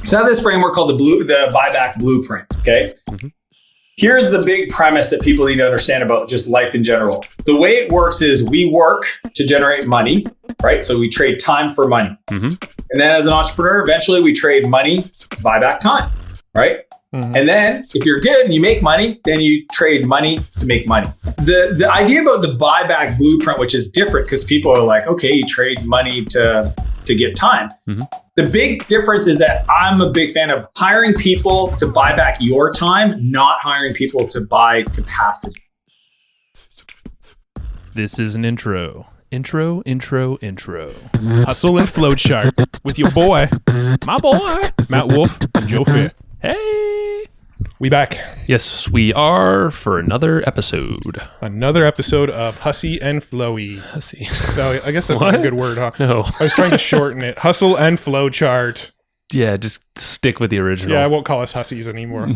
So I have this framework called the Buyback Blueprint. Okay. Mm-hmm. Here's the big premise that people need to understand about just life in general. The way it works is we work to generate money, right? So we trade time for money. Mm-hmm. And then as an entrepreneur, eventually we trade money to buy back time, right? Mm-hmm. And then if you're good and you make money, then you trade money to make money. The idea about the Buyback Blueprint, which is different because people are like, okay, you trade money to get time. Mm-hmm. The big difference is that I'm a big fan of hiring people to buy back your time, not hiring people to buy capacity. This is an intro. Intro. Hustle and Flowchart with your boy, my boy, Matt Wolf and Joe Fair. Hey. We back. Yes, we are for another episode. Another episode of Hussy and Flowy. Hussy. So I guess that's not a good word, huh? No. I was trying to shorten it. Hustle and Flowchart. Yeah, just stick with the original. Yeah, I won't call us hussies anymore.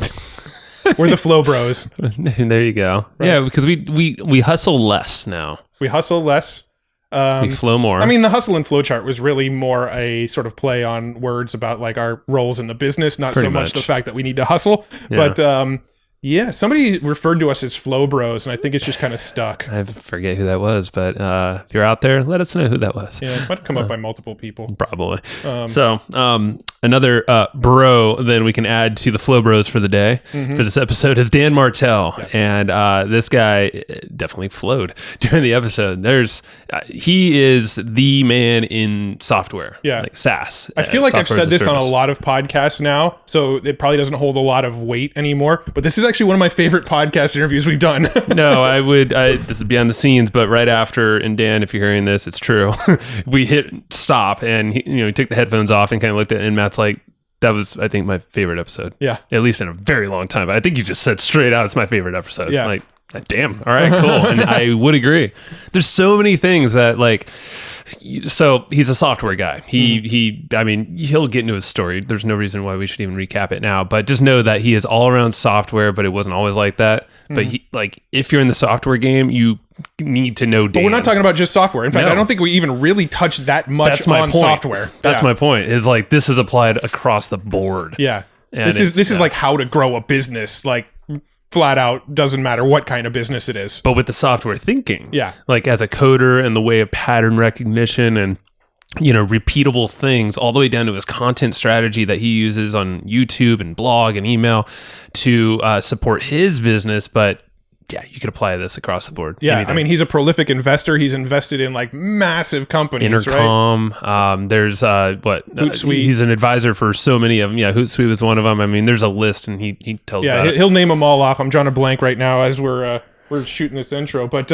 We're the Flow Bros. There you go. Right. Yeah, because we hustle less now. We hustle less. We flow more. I mean, the hustle and flowchart was really more a sort of play on words about like our roles in the business, not so much the fact that we need to hustle. Yeah. But yeah, somebody referred to us as flow bros, and I think it's just kind of stuck. I forget who that was, but if you're out there, let us know who that was. Yeah, it might have come up by multiple people. Probably. So another bro then we can add to the flow bros for the day for this episode is Dan Martell. Yes. And this guy definitely flowed during the episode. He is the man in software, like SaaS. I feel like I've said this on a lot of podcasts now, so it probably doesn't hold a lot of weight anymore, but this is actually one of my favorite podcast interviews we've done. No, this is behind the scenes, but right after, and Dan, if you're hearing this, it's true. We hit stop and he took the headphones off and kind of looked at it, and Matt's like, that was, I think, my favorite episode. Yeah. At least in a very long time. But I think you just said straight out, it's my favorite episode. Yeah. Like, damn. All right, cool. And I would agree. There's so many things that so he's a software guy. I mean, he'll get into his story. There's no reason why we should even recap it now, but just know that he is all around software, but it wasn't always like that. But if you're in the software game, you need to know Dan. But we're not talking about just software. In fact, I don't think we even really touch that much on software. That's my point. Is like, this is applied across the board. Yeah. And this is like how to grow a business, like flat out, doesn't matter what kind of business it is. But with the software thinking. Yeah. Like as a coder and the way of pattern recognition and repeatable things, all the way down to his content strategy that he uses on YouTube and blog and email to support his business. But yeah, you could apply this across the board. Yeah, anything. I mean, he's a prolific investor. He's invested in like massive companies, Intercom, right? There's Hootsuite. He's an advisor for so many of them. Yeah, Hootsuite was one of them. I mean, there's a list, and he tells. Yeah, he'll name them all off. I'm drawing a blank right now as we're shooting this intro, but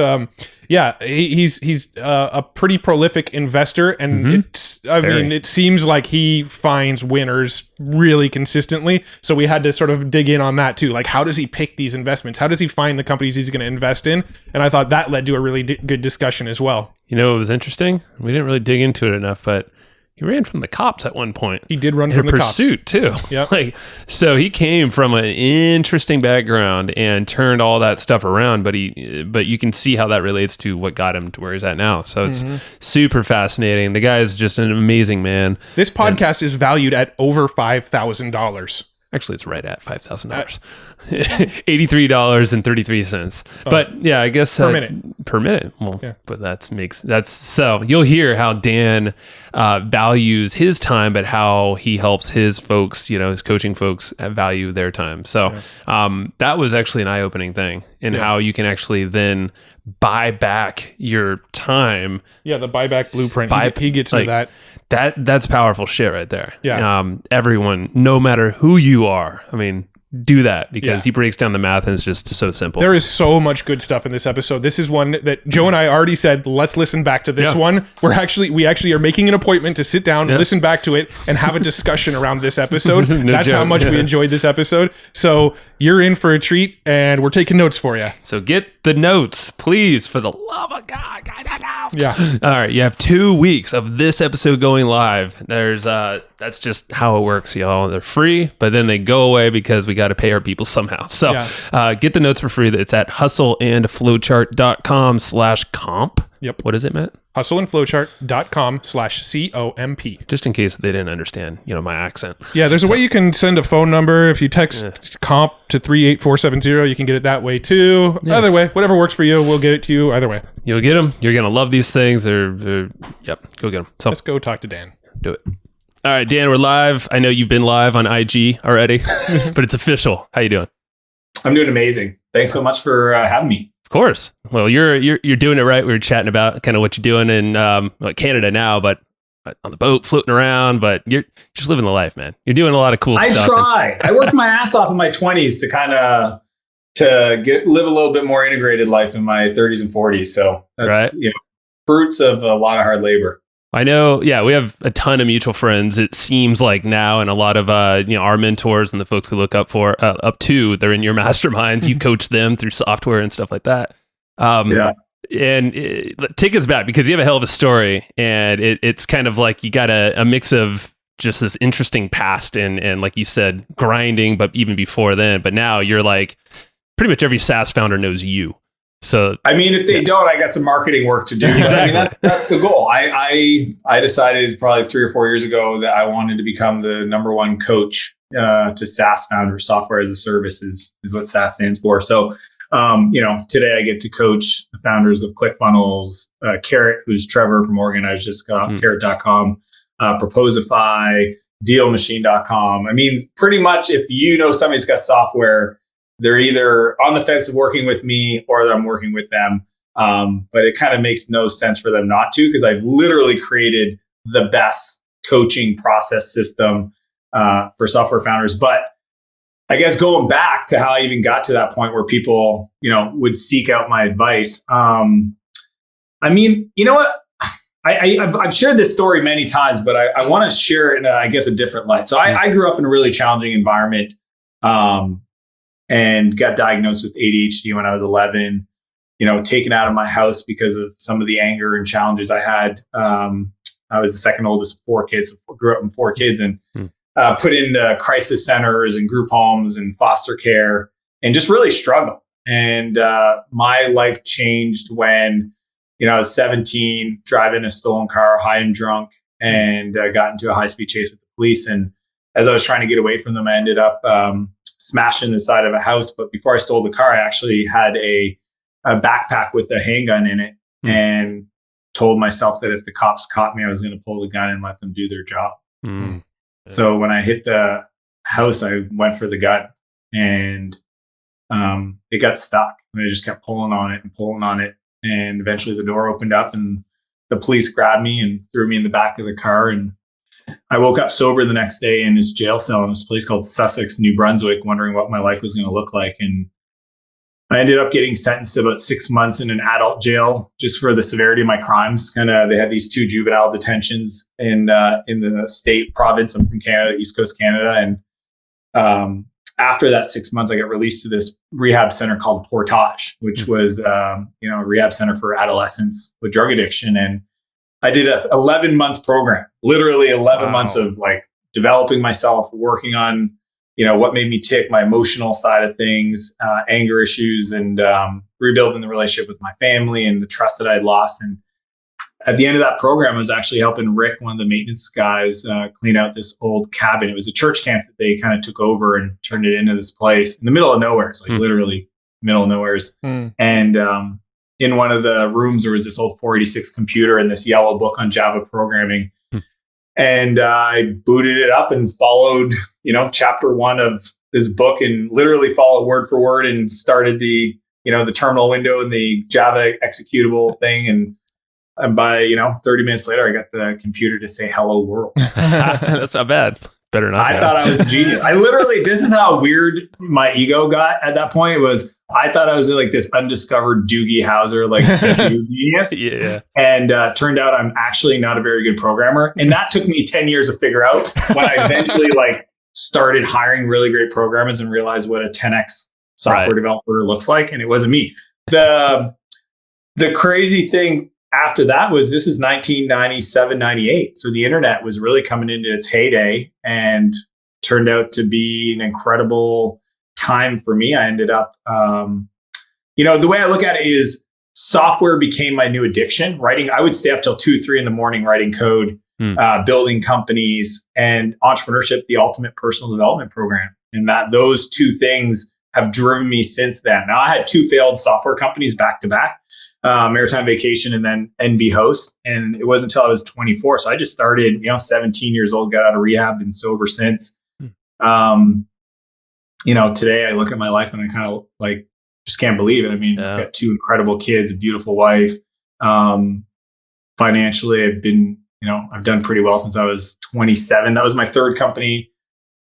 yeah, he's a pretty prolific investor, and it seems like he finds winners really consistently. So we had to sort of dig in on that too. Like, how does he pick these investments? How does he find the companies he's going to invest in? And I thought that led to a really good discussion as well. It was interesting. We didn't really dig into it enough, but he ran from the cops at one point. He did run from the cops. In pursuit, too. Yeah. So he came from an interesting background and turned all that stuff around, but you can see how that relates to what got him to where he's at now. So it's super fascinating. The guy is just an amazing man. This podcast is valued at over $5,000. Actually, it's right at $5,000. $83.33. But yeah, I guess per minute. Per minute. Well, yeah. But that's so you'll hear how Dan values his time, but how he helps his folks, his coaching folks value their time. So that was actually an eye-opening thing in how you can actually then buy back your time. Yeah, the Buyback Blueprint. He gets into that. That's powerful shit right there. Yeah. Everyone, no matter who you are, I mean, do that because he breaks down the math and it's just so simple. There is so much good stuff in this episode. This is one that Joe and I already said, let's listen back to this one. We actually are making an appointment to sit down, listen back to it, and have a discussion around this episode. That's how much we enjoyed this episode. So you're in for a treat, and we're taking notes for you. So get the notes, please, for the love of God. Yeah. All right. You have 2 weeks of this episode going live. That's just how it works, y'all. They're free, but then they go away because we got to pay our people somehow. So get the notes for free. It's at hustleandflowchart.com/comp. Yep. What is it, Matt? hustleandflowchart.com/COMP. Just in case they didn't understand, my accent. Yeah, there's a way you can send a phone number. If you text comp to 38470, you can get it that way too. Yeah. Either way, whatever works for you, we'll get it to you either way. You'll get them. You're going to love these things. Yep, go get them. So let's go talk to Dan. Do it. All right, Dan, we're live. I know you've been live on IG already, but it's official. How you doing? I'm doing amazing. Thanks so much for having me. Of course. Well, you're doing it right. We were chatting about kind of what you're doing in Canada now, but on the boat, floating around. But you're just living the life, man. You're doing a lot of cool stuff. I try. I worked my ass off in my 20s to live a little bit more integrated life in my 30s and 40s. So that's fruits of a lot of hard labor. I know. Yeah, we have a ton of mutual friends. It seems like now, and a lot of our mentors and the folks we look up to, they're in your masterminds. You coach them through software and stuff like that. And take us back, because you have a hell of a story, and it's kind of like you got a mix of just this interesting past and like you said, grinding, but even before then. But now you're like pretty much every SaaS founder knows you. So I mean, if they don't, I got some marketing work to do. Exactly. I mean, that's the goal. I decided probably 3 or 4 years ago that I wanted to become the number one coach to SaaS founders. Software as a service is what SaaS stands for. So, today I get to coach the founders of ClickFunnels, Carrot, who's Trevor from Oregon. I just got off Carrot.com, Proposify, DealMachine.com. I mean, pretty much if somebody's got software, they're either on the fence of working with me or I'm working with them. But it kind of makes no sense for them not to, because I've literally created the best coaching process system for software founders. But I guess going back to how I even got to that point where people, would seek out my advice. I mean, you know what? I've shared this story many times, but I want to share it in a different light. So I grew up in a really challenging environment. And got diagnosed with ADHD when I was 11, taken out of my house because of some of the anger and challenges I had. I was the second oldest of 4 kids, so grew up in 4 kids, and put into crisis centers and group homes and foster care, and just really struggled. And my life changed when, I was 17, driving a stolen car, high and drunk, and got into a high-speed chase with the police. And as I was trying to get away from them, I ended up smashing the side of a house. But before I stole the car, I actually had a backpack with a handgun in it, and told myself that if the cops caught me, I was going to pull the gun and let them do their job. So when I hit the house, I went for the gun, and it got stuck. And I just kept pulling on it. And eventually the door opened up, and the police grabbed me and threw me in the back of the car. And I woke up sober the next day in this jail cell in this place called Sussex, New Brunswick, wondering what my life was going to look like. And I ended up getting sentenced to about 6 months in an adult jail just for the severity of my crimes. They had these 2 juvenile detentions in the state province. I'm from Canada, East Coast Canada. And after that 6 months, I got released to this rehab center called Portage, which was a rehab center for adolescents with drug addiction. And I did a 11-month program, literally 11 months of like developing myself, working on, what made me tick, my emotional side of things, anger issues, and rebuilding the relationship with my family and the trust that I had lost. And at the end of that program, I was actually helping Rick, one of the maintenance guys, clean out this old cabin. It was a church camp that they kind of took over and turned it into this place in the middle of nowhere. It's like literally middle of nowhere. And in one of the rooms, there was this old 486 computer and this yellow book on Java programming. And I booted it up and followed, chapter 1 of this book, and literally followed word for word, and started the terminal window and the Java executable thing. And by, 30 minutes later, I got the computer to say hello world. That's not bad. Better not. I thought I was a genius. I literally, this is how weird my ego got at that point. I thought I was like this undiscovered Doogie Howser, like genius. Yeah. And turned out I'm actually not a very good programmer. And that took me 10 years to figure out, when I eventually started hiring really great programmers and realized what a 10x software developer looks like. And it wasn't me. The crazy thing after that was, this is 1997, 98. So the internet was really coming into its heyday, and turned out to be an incredible time for me. I ended up, the way I look at it is, software became my new addiction. Writing, I would stay up till 2, 3 in the morning writing code, building companies, and entrepreneurship, the ultimate personal development program. And those two things have driven me since then. Now, I had 2 failed software companies back to back, Maritime Vacation and then NB Host. And it wasn't until I was 24. So I just started, 17 years old, got out of rehab, been sober since. Today I look at my life and I kind of like, just can't believe it. I mean, I've got 2 incredible kids, a beautiful wife. Financially, I've been, I've done pretty well since I was 27. That was my 3rd company.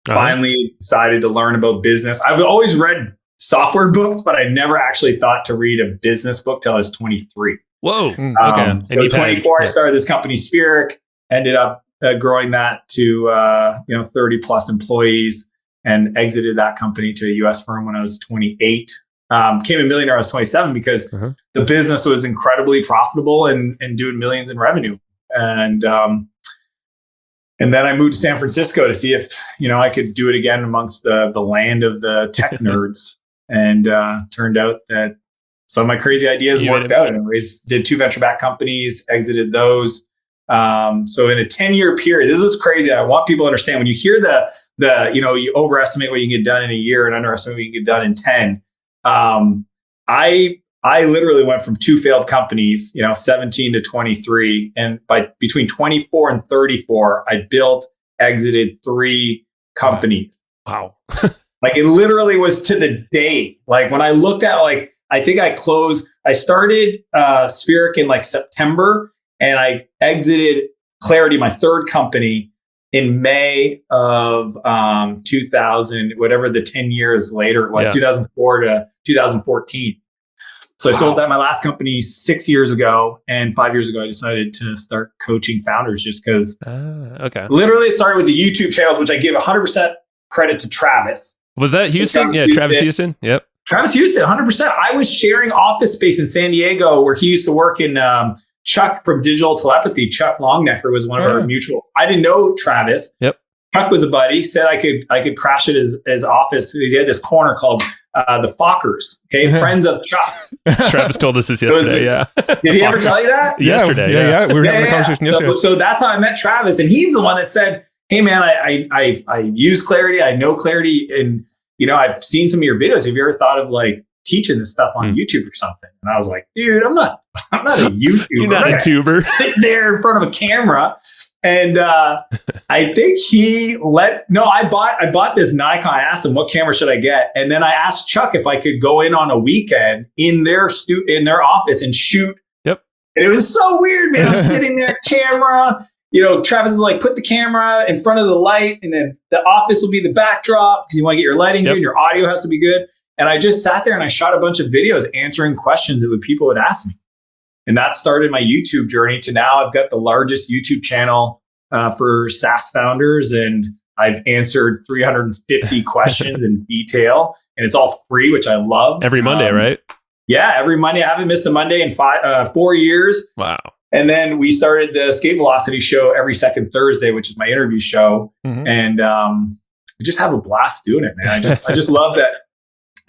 Finally decided to learn about business. I've always read software books, but I never actually thought to read a business book till I was 23. Whoa. Okay. So 24, I started this company, Spheric, ended up growing that to, 30 plus employees, and exited that company to a US firm when I was 28. Became a millionaire when I was 27 because the business was incredibly profitable and doing millions in revenue. And then I moved to San Francisco to see if, I could do it again amongst the land of the tech nerds. And turned out that some of my crazy ideas worked out. And did 2 venture-backed companies, exited those. So in a 10-year period, this is crazy. I want people to understand when you hear you overestimate what you can get done in a year and underestimate what you can get done in 10. I literally went from 2 failed companies, 17 to 23. And between 24 and 34, I exited 3 companies. Wow. Like it literally was to the day. Like when I looked at, I think I started Spheric in September, and I exited Clarity, my 3rd company, in May of 2000, whatever the 10 years later it was, 2004 to 2014. So I sold that, my last company, 6 years ago, and 5 years ago, I decided to start coaching founders just because literally it started with the YouTube channels, which I give 100% credit to Travis. Was that Houston? Travis Houston. Yep. Travis Houston, 100%. I was sharing office space in San Diego where he used to work in Chuck from Digital Telepathy. Chuck Longnecker was one of our mutual. I didn't know Travis. Yep. Chuck was a buddy, said I could crash at his office. He had this corner called the Fockers, friends of Chuck's. Travis told us this yesterday. Did he ever tell you that? Yesterday. Yeah. We were having a conversation yesterday. So that's how I met Travis. And he's the one that said, hey man, I use Clarity. I know Clarity, and I've seen some of your videos. Have you ever thought of teaching this stuff on YouTube or something? And I was like, dude, I'm not a YouTuber. You're not a tuber. Sitting there in front of a camera. And I think I bought this Nikon. I asked him, what camera should I get? And then I asked Chuck if I could go in on a weekend in their office and shoot. Yep. And it was so weird, man. I'm sitting there, camera. Travis is like, put the camera in front of the light, and then the office will be the backdrop because you want to get your lighting good and your audio has to be good. And I just sat there and I shot a bunch of videos answering questions that people would ask me. And that started my YouTube journey to now I've got the largest YouTube channel for SaaS founders, and I've answered 350 questions in detail, and it's all free, which I love. Every Monday, right? Yeah, every Monday. I haven't missed a Monday in 4 years. Wow. And then we started the Escape Velocity show every second Thursday, which is my interview show. And I just have a blast doing it, man. I just love that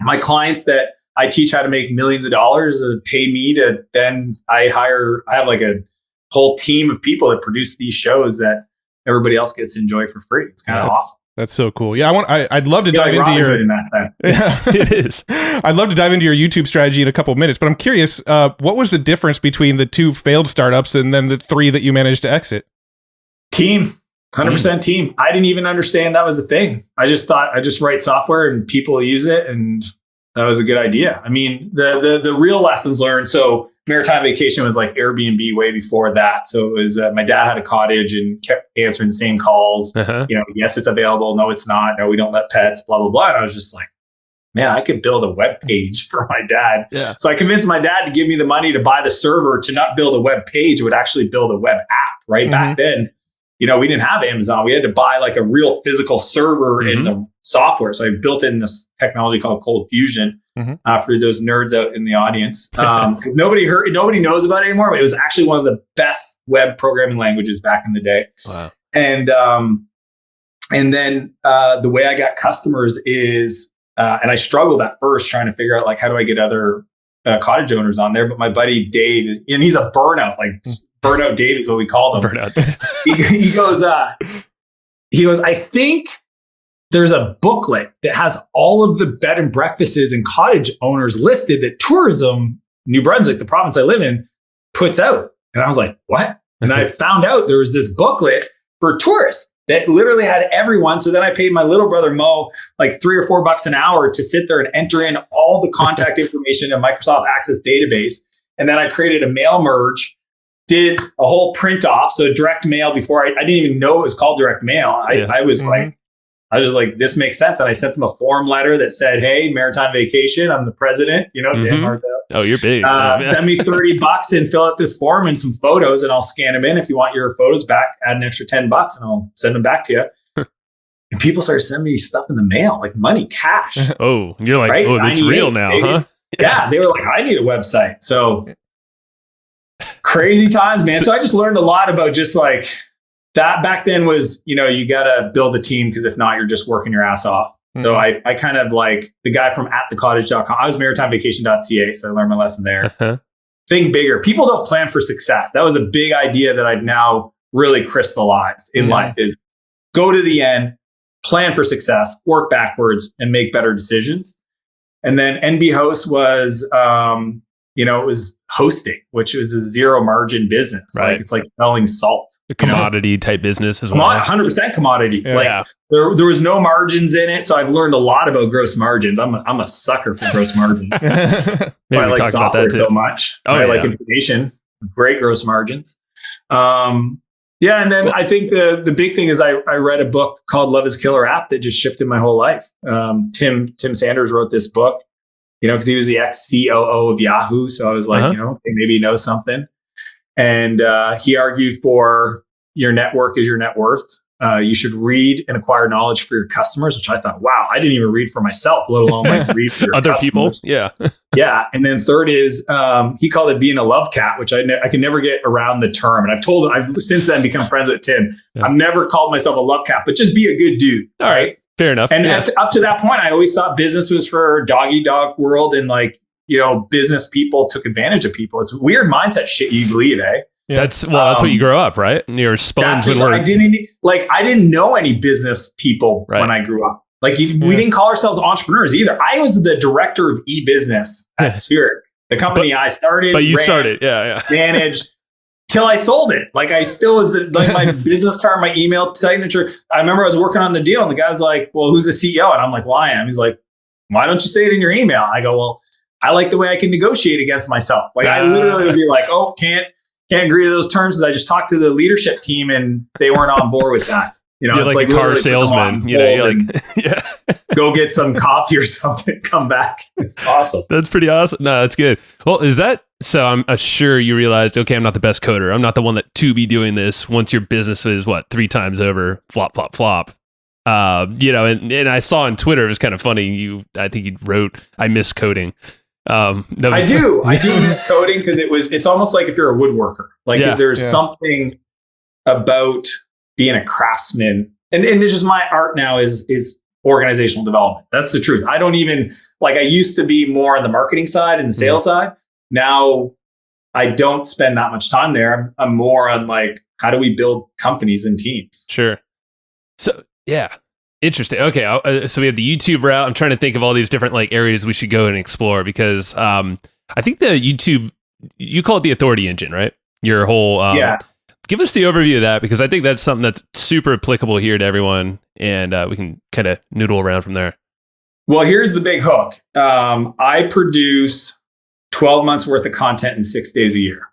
my clients that I teach how to make millions of dollars pay me to then I have a whole team of people that produce these shows that everybody else gets to enjoy for free. It's kind of awesome. That's so cool. Yeah, I'd love to dive into your. In that sense. Yeah, it is. I'd love to dive into your YouTube strategy in a couple of minutes, but I'm curious, what was the difference between the 2 failed startups and then the 3 that you managed to exit? Team, 100% team. I didn't even understand that was a thing. I just thought I just write software and people use it, and that was a good idea. I mean, the real lessons learned. So Maritime Vacation was like Airbnb way before that. So it was my dad had a cottage and kept answering the same calls. Yes, it's available. No, it's not. No, we don't let pets. Blah blah blah. And I was just like, man, I could build a web page for my dad. Yeah. So I convinced my dad to give me the money to buy the server to not build a web page, would actually build a web app. Right back then, we didn't have Amazon. We had to buy like a real physical server in the software. So I built in this technology called Cold Fusion. For those nerds out in the audience, because nobody knows about it anymore. But it was actually one of the best web programming languages back in the day. Wow. And then the way I got customers is, and I struggled at first trying to figure out how do I get other cottage owners on there, but my buddy Dave is, and he's a burnout, like burnout Dave is what we called him. Burnout. he goes, I think there's a booklet that has all of the bed and breakfasts and cottage owners listed that Tourism New Brunswick, the province I live in, puts out. And I was like, what? And I found out there was this booklet for tourists that literally had everyone. So then I paid my little brother Mo like $3 or $4 an hour to sit there and enter in all the contact information in Microsoft Access database. And then I created a mail merge, did a whole print off. So direct mail before I didn't even know it was called direct mail. I was just like, this makes sense. And I sent them a form letter that said, hey, Maritime Vacation, I'm the president, Dan Martell. Oh, you're big. Send me $30 and fill out this form and some photos, and I'll scan them in. If you want your photos back, add an extra $10 and I'll send them back to you. And people started sending me stuff in the mail, like money, cash. Oh, you're like, right? Oh, it's real now, huh? Yeah, they were like, I need a website. So crazy times, man. So I just learned a lot about just like that. Back then was, you got to build a team, because if not, you're just working your ass off. So I kind of like the guy from atthecottage.com. I was maritimevacation.ca, so I learned my lesson there. Think bigger. People don't plan for success. That was a big idea that I've now really crystallized in life, is go to the end, plan for success, work backwards, and make better decisions. And then NB Host was, it was hosting, which was a zero margin business. Right. Like it's like selling salt. A commodity type business as well. 100% commodity. Yeah. Like there was no margins in it. So I've learned a lot about gross margins. I'm a sucker for gross margins. I like software so much. I like information, great gross margins. And then I think the big thing is I read a book called Love is Killer app that just shifted my whole life. Tim Sanders wrote this book, because he was the ex-COO of Yahoo. So I was like, maybe he knows something. And he argued for your network is your net worth. You should read and acquire knowledge for your customers, which I thought, wow, I didn't even read for myself, let alone like read for your other customers. people. Yeah. Yeah. And then third is he called it being a love cat, which I can never get around the term. And I've told him, I've since then become friends with Tim. Yeah. I've never called myself a love cat, but just be a good dude. All right. Fair enough. And up to that point, I always thought business was for dog world, and like, business people took advantage of people. It's weird mindset shit you believe, eh? Yeah. That's what you grow up, right? And you're sponge with I didn't know any business people when I grew up. Like we didn't call ourselves entrepreneurs either. I was the director of e-business at Spheric, the company I started. But you started, managed till I sold it. Like I still was my business card, my email signature. I remember I was working on the deal, and the guy's like, "Well, who's the CEO?" And I'm like, "Well, I am." He's like, "Why don't you say it in your email?" I go, "Well, I like the way I can negotiate against myself." Like I literally would be like, "Oh, can't agree to those terms." I just talked to the leadership team and they weren't on board with that. You're it's like a car salesman. You're like, go get some coffee or something. Come back. It's awesome. That's pretty awesome. No, that's good. Well, is that so? I'm sure you realized, okay, I'm not the best coder. I'm not the one to be doing this. Once your business is 3 times over, flop. And I saw on Twitter, it was kind of funny. I think you wrote, "I miss coding." I do miss coding, because it's almost like if you're a woodworker, like if there's something about being a craftsman, and it's just my art now is organizational development. That's the truth. I don't even I used to be more on the marketing side and the sales side. Now I don't spend that much time there. I'm more on how do we build companies and teams? Sure. So interesting. Okay, so we have the YouTube route. I'm trying to think of all these different areas we should go and explore, because I think the YouTube, you call it the authority engine, right? Your whole Give us the overview of that, because I think that's something that's super applicable here to everyone, and we can kind of noodle around from there. Well, here's the big hook. I produce 12 months worth of content in 6 days a year.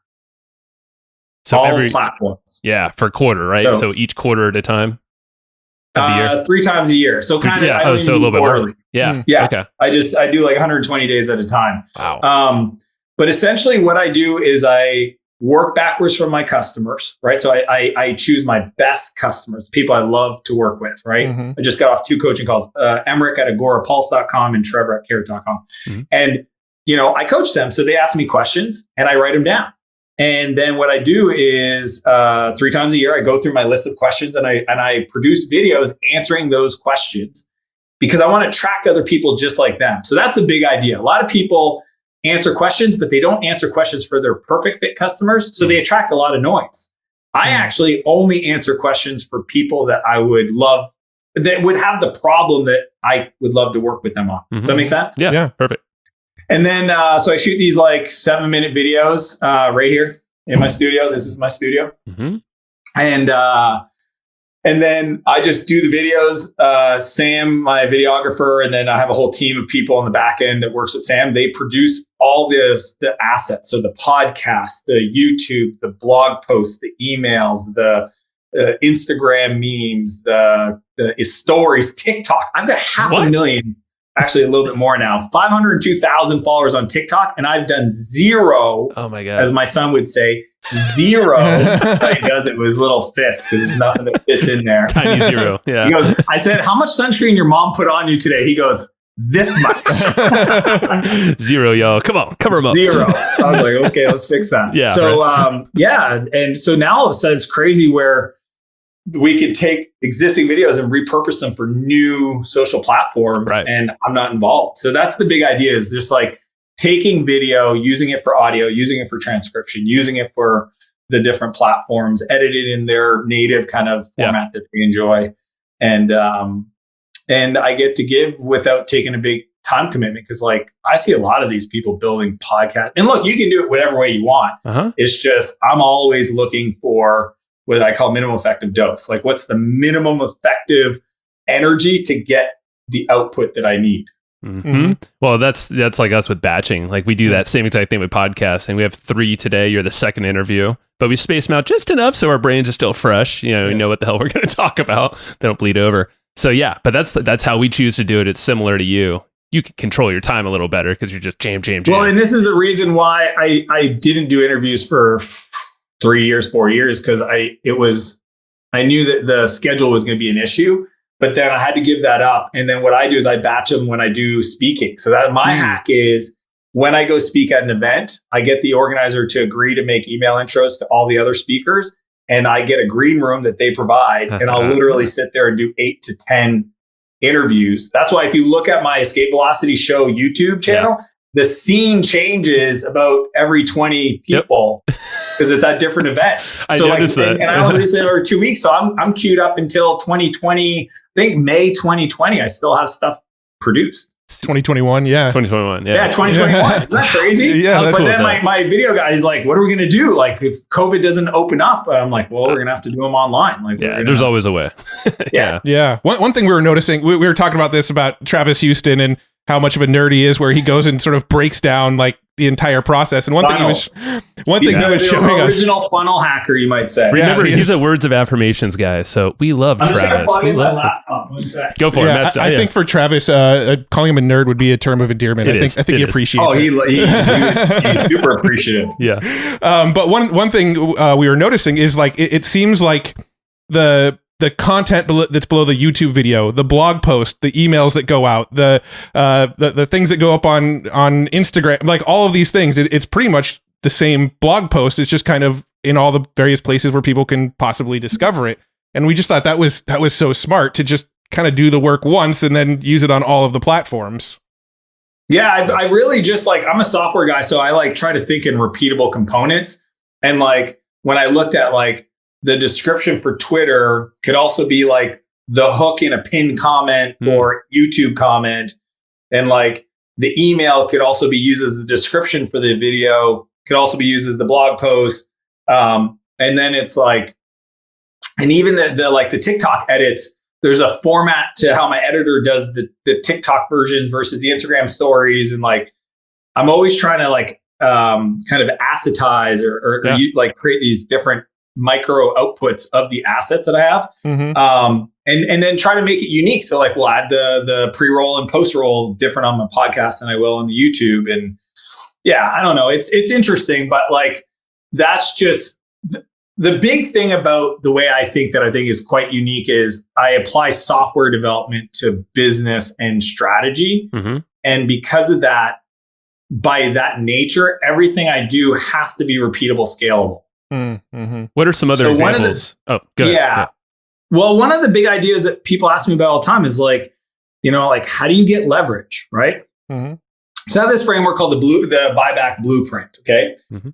So all platforms. Yeah, for a quarter, right? So each quarter at a time. 3 times a year. So kind of, so a little bit more. Yeah. Okay. I do 120 days at a time. Wow. But essentially what I do is I work backwards from my customers, right? So I choose my best customers, people I love to work with, right? Mm-hmm. I just got off 2 coaching calls, Emmerich at agorapulse.com and Trevor at carrot.com. Mm-hmm. And, I coach them. So they ask me questions and I write them down. And then what I do is 3 times a year, I go through my list of questions and I produce videos answering those questions, because I want to attract other people just like them. So that's a big idea. A lot of people answer questions, but they don't answer questions for their perfect fit customers. So they attract a lot of noise. I actually only answer questions for people that I would love, that would have the problem that I would love to work with them on. Does that make sense? Yeah. Perfect. And then, so I shoot these like 7-minute videos right here in my studio. This is my studio. And then I just do the videos. Sam, my videographer, and then I have a whole team of people on the back end that works with Sam. They produce all the assets. So the podcast, the YouTube, the blog posts, the emails, the Instagram memes, the stories, TikTok. I've got 500,000, actually a little bit more now, 502,000 followers on TikTok. And I've done zero, oh my God, as my son would say, zero. He does it with his little fist because there's nothing that fits in there. Tiny zero. Yeah. He goes, I said, how much sunscreen your mom put on you today? He goes, this much. Zero, y'all. Come on, cover them up. Zero. I was like, okay, let's fix that. Yeah. So, and so now all of a sudden it's crazy where we could take existing videos and repurpose them for new social platforms, and I'm not involved. So that's the big idea, is just like taking video, using it for audio, using it for transcription, using it for the different platforms, edited in their native kind of format that they enjoy. And I get to give without taking a big time commitment, because like I see a lot of these people building podcasts, and look, you can do it whatever way you want. It's just, I'm always looking for what I call minimum effective dose. Like, what's the minimum effective energy to get the output that I need? Well, that's like us with batching. Like, we do that same exact thing with podcasting. We have 3 today. You're the second interview, but we space them out just enough so our brains are still fresh. You know, we know what the hell we're going to talk about. They don't bleed over. So yeah, but that's how we choose to do it. It's similar to you. You can control your time a little better because you're just jam. Well, and this is the reason why I didn't do interviews for 3 years, 4 years, because I knew that the schedule was going to be an issue, but then I had to give that up. And then what I do is I batch them when I do speaking. So that my hack is, when I go speak at an event, I get the organizer to agree to make email intros to all the other speakers, and I get a green room that they provide, and I'll literally sit there and do 8 to 10 interviews. That's why if you look at my Escape Velocity Show YouTube channel, the scene changes about every 20 people because it's at different events. I so noticed that. And I only released it over 2 weeks. So I'm queued up until 2020, I think May 2020. I still have stuff produced. 2021, yeah. 2021, yeah. Yeah, 2021. Isn't that crazy? Yeah, that's but cool. then my video guy is like, what are we going to do? Like, if COVID doesn't open up, I'm like, well, we're going to have to do them online. Like, there's always a way. Yeah. One thing we were noticing, we were talking about this about Travis Houston and how much of a nerd he is, where he goes and sort of breaks down like the entire process. And one thing he was showing us, original funnel hacker, you might say. Remember, he's a words of affirmations guy. So we love Travis. We love Go for it, Matt. I think for Travis, calling him a nerd would be a term of endearment. I think he appreciates it. He's super appreciative. Yeah. But one thing we were noticing is like it seems like the content that's below the YouTube video, the blog post, the emails that go out, the things that go up on Instagram, like all of these things, it's pretty much the same blog post. It's just kind of in all the various places where people can possibly discover it. And we just thought that was so smart to just kind of do the work once and then use it on all of the platforms. Yeah, I really just like, I'm a software guy, so I like try to think in repeatable components. And like when I looked at like the description for Twitter could also be like the hook in a pinned comment or YouTube comment. And like the email could also be used as the description for the video, could also be used as the blog post. And then it's like, and even the TikTok edits, there's a format to how my editor does the TikTok versions versus the Instagram stories. And like, I'm always trying to like kind of assetize or like create these different micro outputs of the assets that I have. And then try to make it unique. So like we'll add the pre-roll and post-roll different on my podcast than I will on the YouTube. And yeah, I don't know. It's interesting, but like that's just the big thing about the way I think is quite unique is I apply software development to business and strategy. And because of that, by that nature, everything I do has to be repeatable, scalable. What are some other examples? Go ahead. Yeah. Well, one of the big ideas that people ask me about all the time is like, you know, like how do you get leverage, right? So I have this framework called the Buyback Blueprint. Okay. Mm-hmm.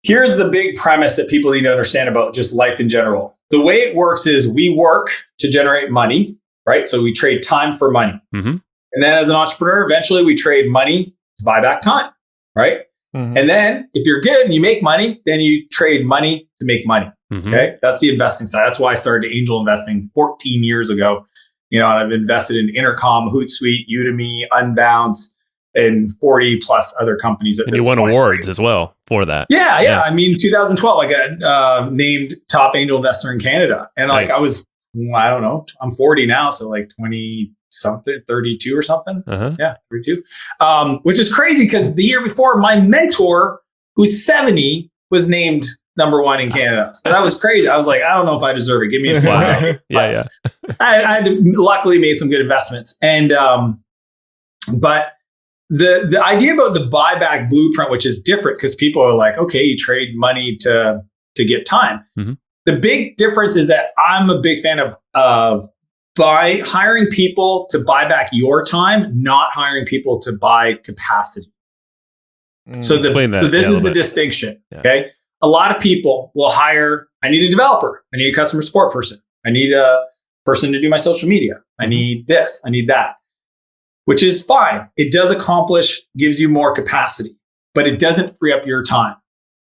Here's the big premise that people need to understand about just life in general. The way it works is we work to generate money, right? So we trade time for money. Mm-hmm. And then as an entrepreneur, eventually we trade money to buy back time, right? Mm-hmm. And then if you're good and you make money, then you trade money to make money. Mm-hmm. Okay. That's the investing side. That's why I started angel investing 14 years ago. And I've invested in Intercom, Hootsuite, Udemy, Unbounce, and 40 plus other companies at this point. And you won awards as well for that. Yeah. I mean, 2012, I got named top angel investor in Canada. And like, nice. I don't know, I'm 40 now. So like 20 something, 32 or something. Uh-huh. Yeah, 32. Which is crazy because the year before, my mentor, who's 70, was named number one in Canada. So that was crazy. I was like, I don't know if I deserve it. Give me a phone. Yeah. I luckily made some good investments. And, but the idea about the buyback blueprint, which is different because people are like, okay, you trade money to get time. Mm-hmm. The big difference is that I'm a big fan of by hiring people to buy back your time, not hiring people to buy capacity. So this is the distinction. Yeah. Okay. A lot of people will hire, I need a developer. I need a customer support person. I need a person to do my social media. I need this. I need that, which is fine. It does gives you more capacity, but it doesn't free up your time.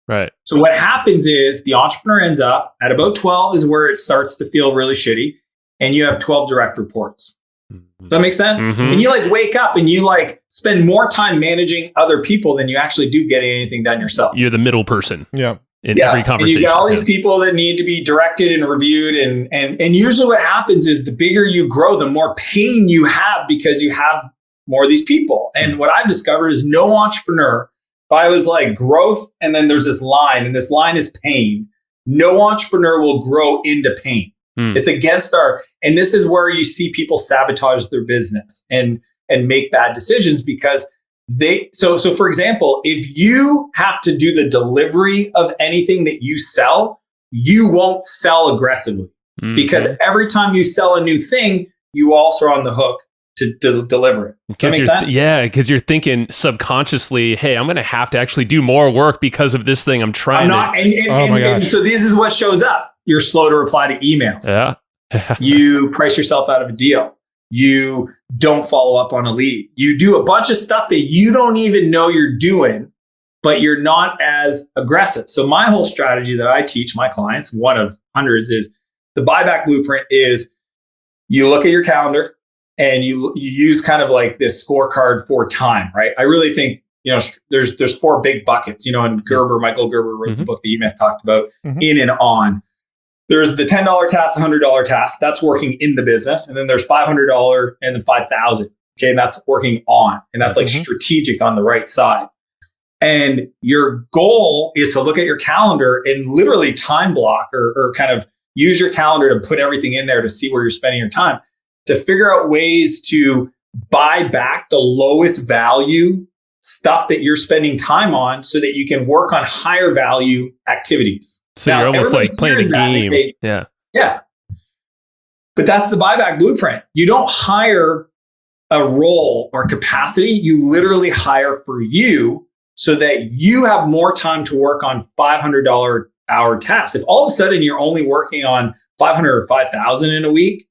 Right. So what happens is the entrepreneur ends up at about 12 is where it starts to feel really shitty. And you have 12 direct reports. Does that make sense? Mm-hmm. And you like wake up and you like spend more time managing other people than you actually do getting anything done yourself. You're the middle person. Yeah. In every conversation. And you got all these people that need to be directed and reviewed. And usually what happens is the bigger you grow, the more pain you have because you have more of these people. And what I've discovered is no entrepreneur, if I was like growth and then there's this line and this line is pain, no entrepreneur will grow into pain. It's against and this is where you see people sabotage their business and make bad decisions because so for example, if you have to do the delivery of anything that you sell, you won't sell aggressively because every time you sell a new thing, you also are on the hook to deliver it. Does that make sense? Yeah, because you're thinking subconsciously, hey, I'm going to have to actually do more work because of this thing I'm trying and so this is what shows up. You're slow to reply to emails. Yeah. You price yourself out of a deal. You don't follow up on a lead. You do a bunch of stuff that you don't even know you're doing, but you're not as aggressive. So my whole strategy that I teach my clients, one of hundreds, is the buyback blueprint is you look at your calendar and you use kind of like this scorecard for time, right? I really think, there's 4 big buckets, and Michael Gerber wrote the book that E-Myth talked about in and on. There's the $10 task, $100 task. That's working in the business. And then there's $500 and then $5,000. Okay. And that's working on. And that's like strategic on the right side. And your goal is to look at your calendar and literally time block or kind of use your calendar to put everything in there to see where you're spending your time, to figure out ways to buy back the lowest value stuff that you're spending time on so that you can work on higher value activities. So now, you're almost like playing a game. Yeah. But that's the buyback blueprint. You don't hire a role or capacity. You literally hire for you so that you have more time to work on $500 hour tasks. If all of a sudden you're only working on 500 or 5,000 in a week,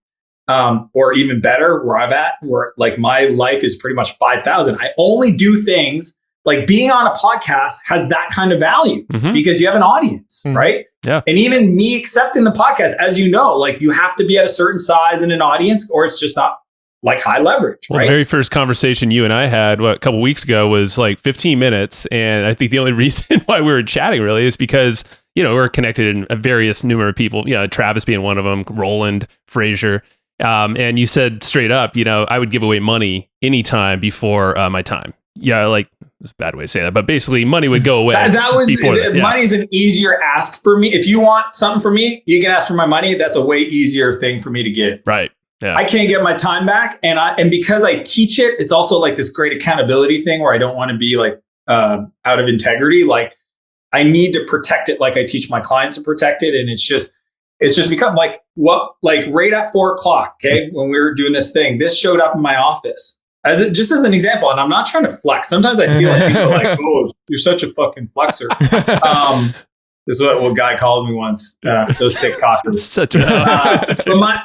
or even better, where I'm at, where like my life is pretty much 5,000. I only do things like being on a podcast has that kind of value because you have an audience, right? Yeah. And even me accepting the podcast, as you know, like you have to be at a certain size in an audience or it's just not like high leverage, right? The very first conversation you and I had a couple weeks ago was like 15 minutes. And I think the only reason why we were chatting really is because, we're connected in a various numerous of people, Travis being one of them, Roland, Fraser. And you said straight up, I would give away money anytime before my time. Yeah, like it's a bad way to say that, but basically money would go away. Money's an easier ask for me. If you want something from me, you can ask for my money. That's a way easier thing for me to give. Right. Yeah. I can't get my time back. And because I teach it, it's also like this great accountability thing where I don't want to be like out of integrity. Like I need to protect it like I teach my clients to protect it. And it's just become like right at 4:00, okay, when we were doing this thing, this showed up in my office. just as an example, and I'm not trying to flex. Sometimes I feel like people are like, oh, you're such a fucking flexer. This is what one guy called me once. Those TikTokers.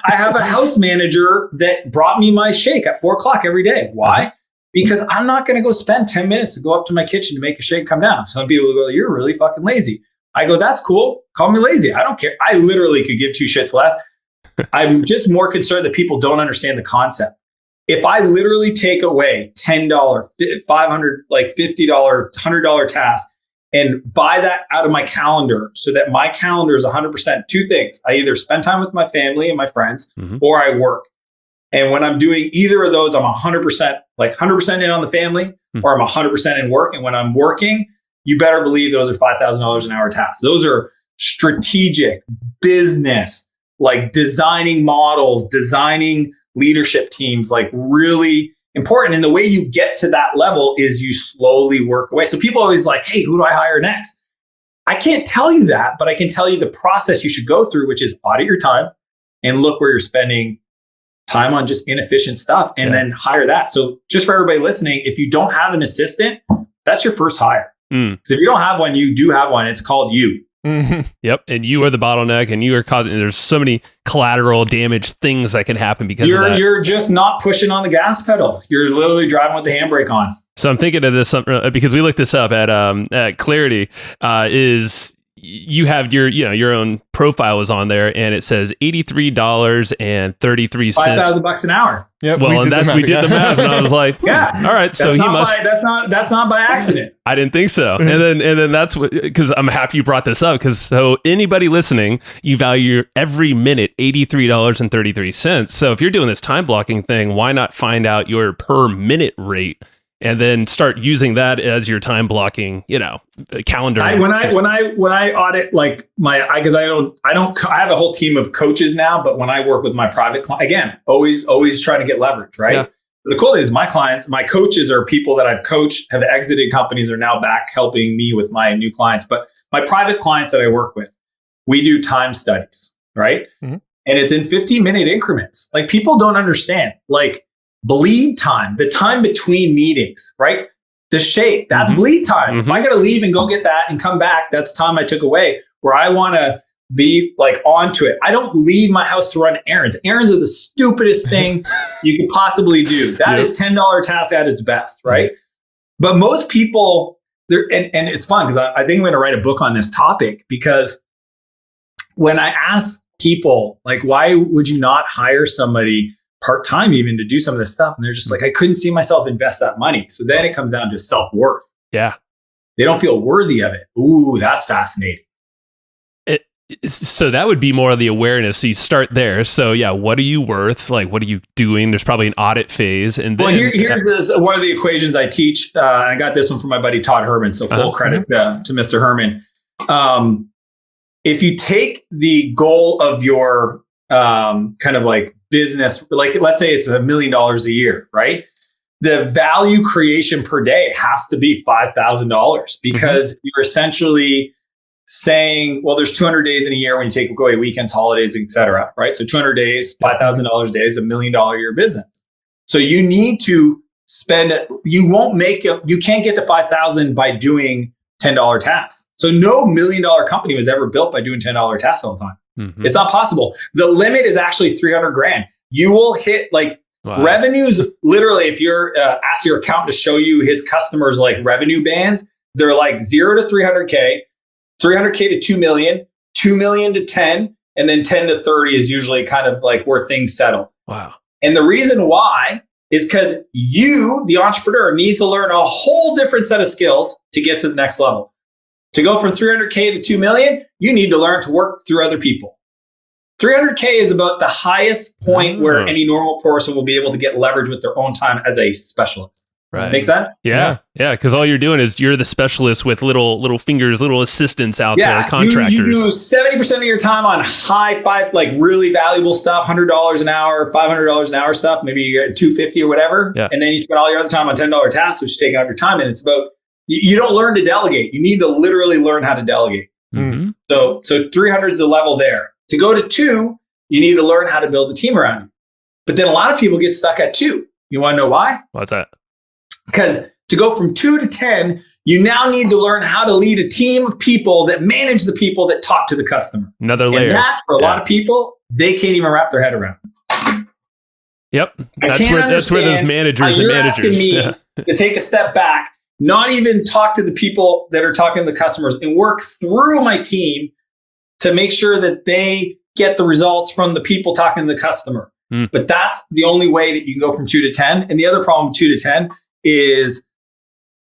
I have a house manager that brought me my shake at 4:00 every day. Why? Because I'm not going to go spend 10 minutes to go up to my kitchen to make a shake come down. Some people go, you're really fucking lazy. I go, that's cool. Call me lazy. I don't care. I literally could give two shits less. I'm just more concerned that people don't understand the concept. If I literally take away $10, $500, like $50, $100 task and buy that out of my calendar so that my calendar is 100%, two things. I either spend time with my family and my friends or I work. And when I'm doing either of those, I'm 100%, like 100% in on the family or I'm 100% in work. And when I'm working, you better believe those are $5,000 an hour tasks. Those are strategic business, like designing models, designing leadership teams, like really important. And the way you get to that level is you slowly work away. So people always like, hey, who do I hire next? I can't tell you that, but I can tell you the process you should go through, which is audit your time and look where you're spending time on just inefficient stuff and then hire that. So just for everybody listening, if you don't have an assistant, that's your first hire. Because if you don't have one, you do have one. It's called you. Yep. And you are the bottleneck and you are causing, there's so many collateral damage things that can happen because of that. You're just not pushing on the gas pedal. You're literally driving with the handbrake on. So I'm thinking of this because we looked this up at Clarity is you have your own profile is on there and it says $83.33. $5,000 an hour. Yep. Well, we did the math and I was like, yeah, all right. So that's not by accident. I didn't think so. And then that's what, because I'm happy you brought this up because so anybody listening, you value every minute $83.33. So if you're doing this time blocking thing, why not find out your per minute rate? And then start using that as your time blocking, calendar. When I audit like because I have a whole team of coaches now, but when I work with my private client, again, always trying to get leverage, right? Yeah. The cool thing is my clients, my coaches are people that I've coached, have exited companies, are now back helping me with my new clients. But my private clients that I work with, we do time studies, right? Mm-hmm. And it's in 15-minute increments. Like people don't understand, like bleed time, the time between meetings, right? The shake, that's bleed time. If I got to leave and go get that and come back, that's time I took away where I want to be like onto it. I don't leave my house to run errands. Errands are the stupidest thing you can possibly do. That is $10 task at its best, right? But most people, and it's fun because I think I'm going to write a book on this topic because when I ask people, like, why would you not hire somebody part-time even to do some of this stuff? And they're just like, I couldn't see myself invest that money. So then it comes down to self-worth. Yeah. They don't feel worthy of it. Ooh, that's fascinating. So that would be more of the awareness. So you start there. So yeah, what are you worth? Like, what are you doing? There's probably an audit phase. And then, here's one of the equations I teach. I got this one from my buddy, Todd Herman. So full credit to Mr. Herman. If you take the goal of your kind of like business, like let's say it's $1 million a year, right? The value creation per day has to be $5,000 because you're essentially saying, well, there's 200 days in a year when you take away weekends, holidays, et cetera, right? So 200 days, $5,000 a day is $1 million a year business. So you need to spend, you can't get to 5,000 by doing $10 tasks. So no $1 million company was ever built by doing $10 tasks all the time. It's not possible. The limit is actually 300 grand. You will hit revenues. Literally, if you're ask your accountant to show you his customers like revenue bands, they're like 0 to 300K, 300K to 2 million, 2 million to 10, and then 10 to 30 is usually kind of like where things settle. Wow. And the reason why is because you, the entrepreneur, needs to learn a whole different set of skills to get to the next level. To go from 300K to 2 million, you need to learn to work through other people. 300K is about the highest point where any normal person will be able to get leverage with their own time as a specialist. Right. Make sense? Yeah. Because all you're doing is you're the specialist with little fingers, little assistants out there, contractors. You do 70% of your time on like really valuable stuff, $100 an hour, $500 an hour stuff, maybe you get $250 or whatever. Yeah. And then you spend all your other time on $10 tasks, which is taking up your time. And it's about, you don't learn to delegate. You need to literally learn how to delegate. So 300 is the level there. To go to 2, you need to learn how to build a team around you. But then a lot of people get stuck at 2. You want to know why? What's that? Because to go from 2 to 10, you now need to learn how to lead a team of people that manage the people that talk to the customer. Another layer. And that, for a lot of people, they can't even wrap their head around. Yep. That's where those managers and managers. Asking me to take a step back, not even talk to the people that are talking to the customers and work through my team to make sure that they get the results from the people talking to the customer. But that's the only way that you can go from 2 to 10. And the other problem with 2 to 10 is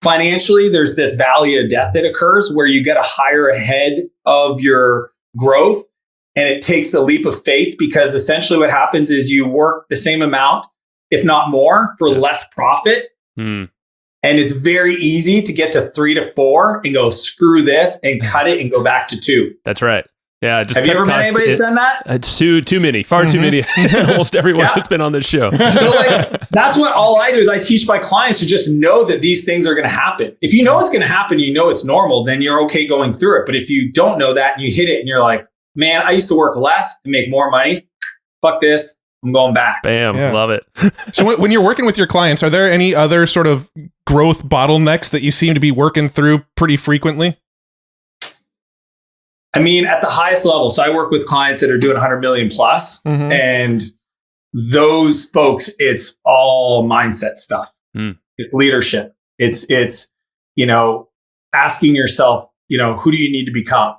financially, there's this valley of death that occurs where you get a higher ahead of your growth. And it takes a leap of faith because essentially what happens is you work the same amount, if not more, for less profit. And it's very easy to get to 3 to 4 and go, screw this, and cut it and go back to 2. That's right. Yeah. Just have you ever met anybody that's done that? It's too many, far too many. Almost everyone that's been on this show. So that's what all I do is I teach my clients to just know that these things are going to happen. If you know it's going to happen, you know it's normal, then you're okay going through it. But if you don't know that and you hit it and you're like, man, I used to work less and make more money. Fuck this. I'm going back. Bam. Yeah. Love it. So when you're working with your clients, are there any other sort of growth bottlenecks that you seem to be working through pretty frequently? I mean, at the highest level. So I work with clients that are doing 100 million plus. And those folks, it's all mindset stuff. It's leadership. It's, asking yourself, who do you need to become?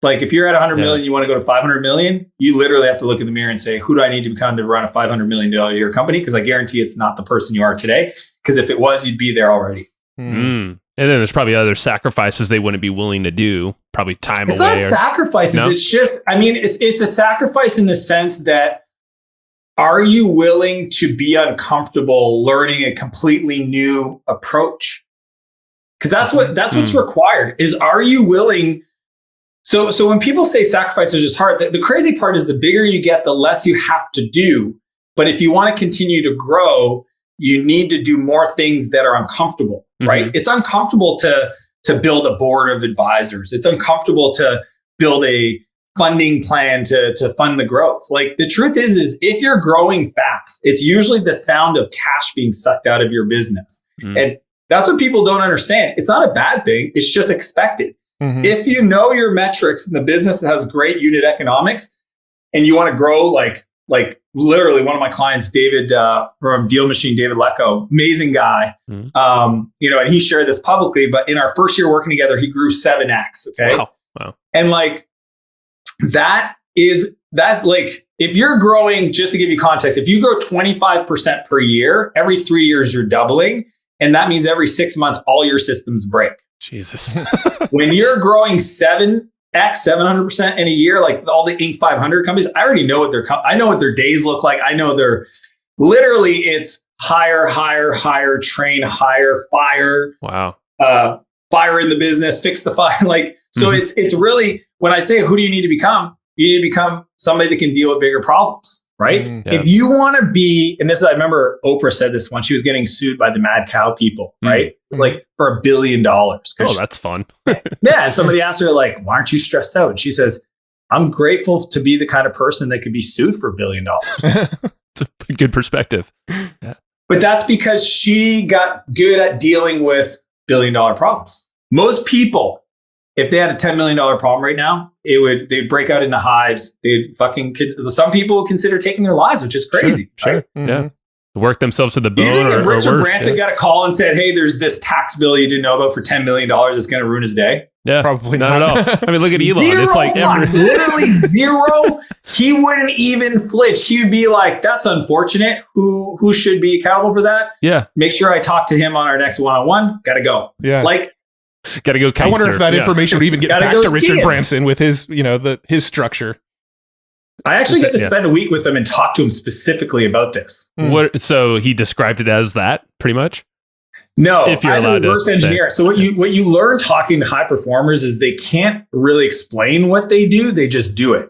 Like if you're at 100 million, you want to go to 500 million, you literally have to look in the mirror and say, who do I need to become to run a $500 million a year company? Because I guarantee it's not the person you are today. Because if it was, you'd be there already. And then there's probably other sacrifices they wouldn't be willing to do. Probably time it's away. It's not sacrifices. No? It's just, it's a sacrifice in the sense that are you willing to be uncomfortable learning a completely new approach? Because that's what's required is, are you willing? So when people say sacrifice is just hard, the crazy part is the bigger you get, the less you have to do. But if you want to continue to grow, you need to do more things that are uncomfortable, right? It's uncomfortable to build a board of advisors. It's uncomfortable to build a funding plan to fund the growth. Like the truth is if you're growing fast, it's usually the sound of cash being sucked out of your business. And that's what people don't understand. It's not a bad thing. It's just expected. If you know your metrics and the business has great unit economics and you want to grow, like literally one of my clients, David from Deal Machine, David Lecco, amazing guy. And he shared this publicly, but in our first year working together, he grew 7x. Okay. Wow. And like, if you're growing, just to give you context, if you grow 25% per year, every 3 years, you're doubling. And that means every 6 months, all your systems break. Jesus. When you're growing 700% in a year, like all the Inc. 500 companies, I already know I know what their days look like. I know it's hire, train, hire, fire. Wow. Fire in the business, fix the fire. It's really, when I say, who do you need to become? You need to become somebody that can deal with bigger problems. Right? If you want to be, and I remember Oprah said this when she was getting sued by the mad cow people, right? It's like for $1 billion. Oh, that's fun. Yeah. And somebody asked her, like, why aren't you stressed out? And she says, I'm grateful to be the kind of person that could be sued for $1 billion. It's a good perspective. Yeah. But that's because she got good at dealing with $1 billion problems. Most people, if they had a $10 million problem right now, they'd break out into hives. Some people would consider taking their lives, which is crazy. Sure. Right? Yeah. Work themselves to the bone. You think if Richard worse, Branson got a call and said, hey, there's this tax bill you didn't know about for $10 million that's going to ruin his day? Yeah, probably not at all. I mean, look at Elon. Zero it's like literally zero. He wouldn't even flinch. He would be like, that's unfortunate. Who should be accountable for that? Yeah. Make sure I talk to him on our next one-on-one. Got to go. Yeah. Got to go. I wonder if that information would even get back to Richard Branson with his, his structure. I actually get to spend a week with him and talk to him specifically about this. So he described it as that, pretty much? No, if you're allowed to reverse engineer. So what you learn talking to high performers is they can't really explain what they do. They just do it.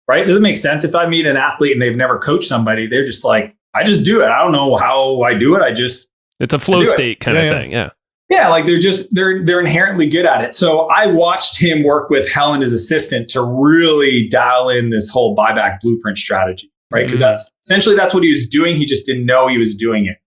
Right? Does it make sense? If I meet an athlete and they've never coached somebody, they're just like, I just do it. I don't know how I do it. It's a flow state kind of thing. Yeah. Yeah, like they're inherently good at it. So I watched him work with Helen, his assistant, to really dial in this whole Buyback Blueprint strategy. right? Because that's what he was doing. He just didn't know he was doing it.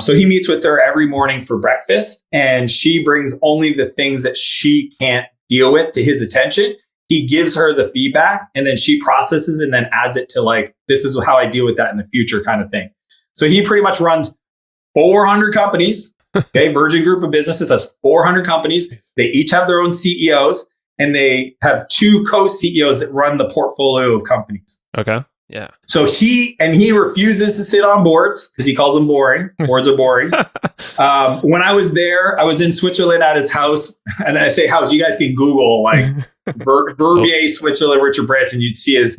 So he meets with her every morning for breakfast, and she brings only the things that she can't deal with to his attention. He gives her the feedback, and then she processes and then adds it to like, this is how I deal with that in the future kind of thing. So he pretty much runs 400 companies. Okay. Virgin Group of Businesses has 400 companies. They each have their own CEOs, and they have 2 co-CEOs that run the portfolio of companies. Okay. Yeah. So he refuses to sit on boards because he calls them boring. Boards are boring. When I was there, I was in Switzerland at his house, and I say house. You guys can Google like Verbier, Switzerland, Richard Branson. You'd see his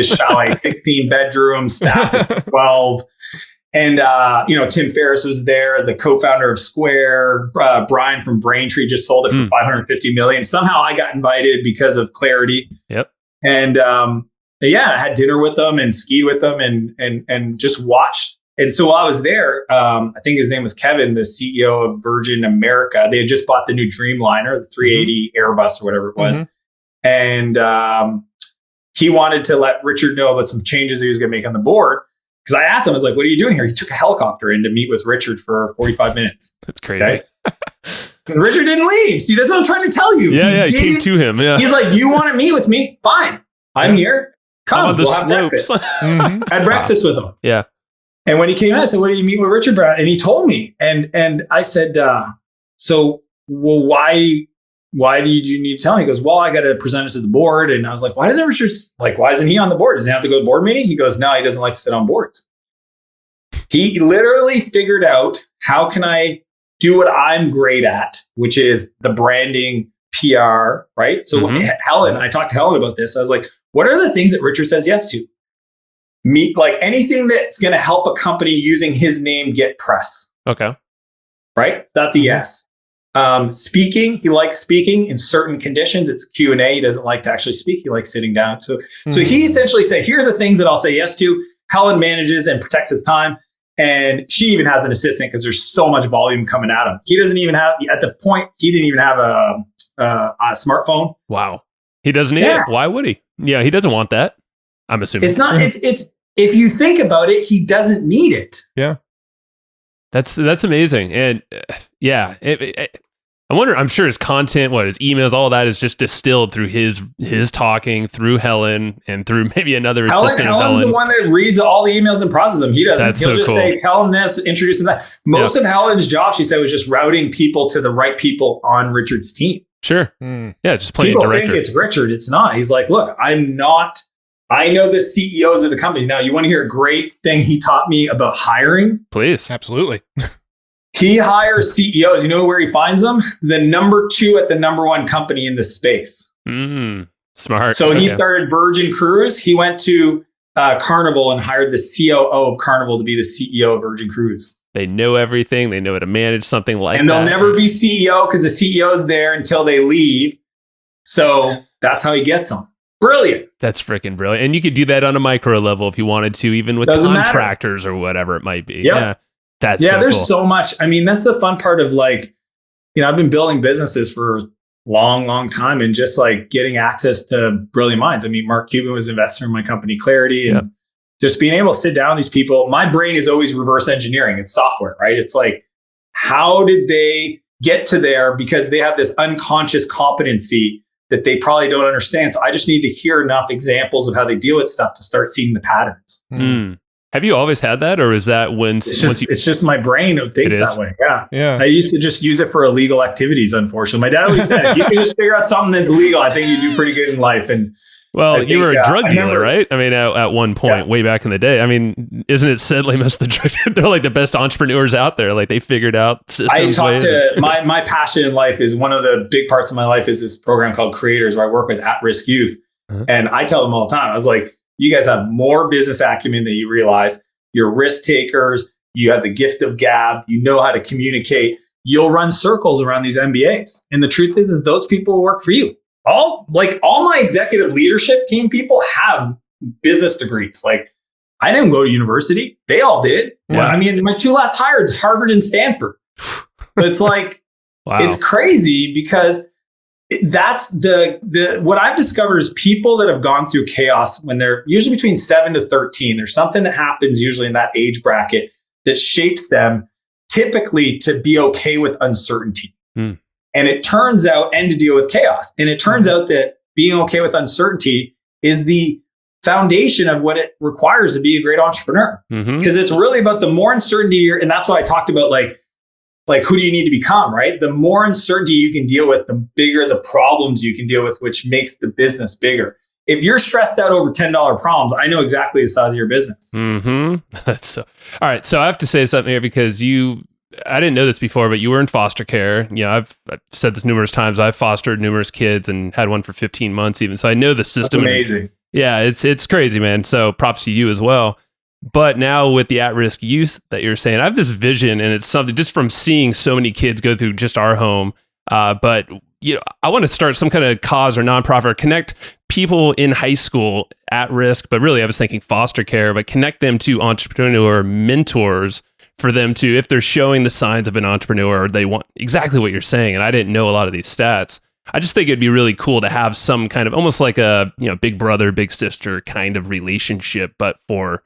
chalet, 16 bedrooms, staffed at 12. And Tim Ferriss was there, the co-founder of Square. Brian from Braintree just sold it for $550 million. Somehow I got invited because of Clarity. Yep. And I had dinner with them and skied with them and just watched. And so while I was there, I think his name was Kevin, the CEO of Virgin America. They had just bought the new Dreamliner, the 380 Airbus or whatever it was. And he wanted to let Richard know about some changes he was going to make on the board. Because I asked him, I was like, what are you doing here? He took a helicopter in to meet with Richard for 45 minutes. That's crazy. Okay? Richard didn't leave. See, that's what I'm trying to tell you. He came to him. Yeah. He's like, you want to meet with me? Fine. I'm here. Come, we'll have breakfast. Had breakfast with him. Yeah. And when he came in, I said, what do you meet with Richard Branson? And he told me. And I said, why did you need to tell me? He goes, well, I got to present it to the board. And I was like, why isn't he on the board? Does he have to go to the board meeting? He goes, no, he doesn't like to sit on boards. He literally figured out, how can I do what I'm great at, which is the branding, PR, right? So I talked to Helen about this. I was like, what are the things that Richard says yes to? Like anything that's going to help a company using his name get press. Okay. Right? That's a yes. Speaking, he likes speaking in certain conditions. It's Q&A. He doesn't like to actually speak. He likes sitting down. So he essentially said, here are the things that I'll say yes to. Helen manages and protects his time. And she even has an assistant because there's so much volume coming at him. He doesn't even have, at the point, he didn't even have a smartphone. Wow. He doesn't need it. Why would he? Yeah, he doesn't want that. I'm assuming. It's not, it's, if you think about it, he doesn't need it. Yeah. That's amazing. And I wonder, I'm sure his content, his emails, all that is just distilled through his talking, through Helen, and through maybe another assistant. Helen's the one that reads all the emails and processes them. He doesn't. He'll just say, tell him this, introduce him that. Most of Helen's job, she said, was just routing people to the right people on Richard's team. Sure. Yeah, just playing people director. Think it's Richard. It's not. He's like, look, I'm not. I know the CEOs of the company. Now, you want to hear a great thing he taught me about hiring? Please. Absolutely. He hires CEOs. You know where he finds them? The number 2 at the number 1 company in the space. Smart. So he started Virgin Cruise. He went to Carnival and hired the COO of Carnival to be the CEO of Virgin Cruise. They know everything. They know how to manage something like that. And they'll never be CEO because the CEO is there until they leave. So that's how he gets them. Brilliant. That's freaking brilliant. And you could do that on a micro level if you wanted to, even with contractors or whatever it might be. Yeah. That's there's so much. I mean, that's the fun part of I've been building businesses for a long, long time and just getting access to brilliant minds. I mean, Mark Cuban was an investor in my company, Clarity, and just being able to sit down with these people. My brain is always reverse engineering. It's software, right? It's like, how did they get to there? Because they have this unconscious competency that they probably don't understand. So I just need to hear enough examples of how they deal with stuff to start seeing the patterns. Have you always had that, or is that when it's just my brain that thinks that way? Yeah. I used to just use it for illegal activities. Unfortunately, my dad always said, if you can just figure out something that's legal, I think you do pretty good in life. And you were a drug dealer, right? I mean, at one point, way back in the day. I mean, isn't it said most of the drug they're like the best entrepreneurs out there? Like they figured out systems. I talked to my passion in life is one of the big parts of my life is this program called Creators, where I work with at-risk youth, and I tell them all the time, I was like, you guys have more business acumen than you realize. You're risk takers. You have the gift of gab. You know how to communicate. You'll run circles around these MBAs. And the truth is those people will work for you. All my executive leadership team people have business degrees. I didn't go to university. They all did. Yeah. Well, I mean, my 2 last hires, Harvard and Stanford. But it's wow. It's crazy because that's the what I've discovered is people that have gone through chaos when they're usually between 7 to 13. There's something that happens usually in that age bracket that shapes them typically to be okay with uncertainty. And it turns out, and to deal with chaos. And it turns out that being okay with uncertainty is the foundation of what it requires to be a great entrepreneur. Because it's really about the more uncertainty and that's why I talked about like who do you need to become, right? The more uncertainty you can deal with, the bigger the problems you can deal with, which makes the business bigger. If you're stressed out over $10 problems, I know exactly the size of your business. That's so. All right, so I have to say something here because I didn't know this before, but you were in foster care. I've said this numerous times. I've fostered numerous kids and had one for 15 months even. So I know the system. That's amazing. Yeah, it's crazy, man. So props to you as well. But now with the at-risk youth that you're saying, I have this vision, and it's something just from seeing so many kids go through just our home. But I want to start some kind of cause or nonprofit or connect people in high school at risk. But really, I was thinking foster care, but connect them to entrepreneur mentors for them to, if they're showing the signs of an entrepreneur, or they want exactly what you're saying. And I didn't know a lot of these stats. I just think it'd be really cool to have some kind of almost like a big brother, big sister kind of relationship, but for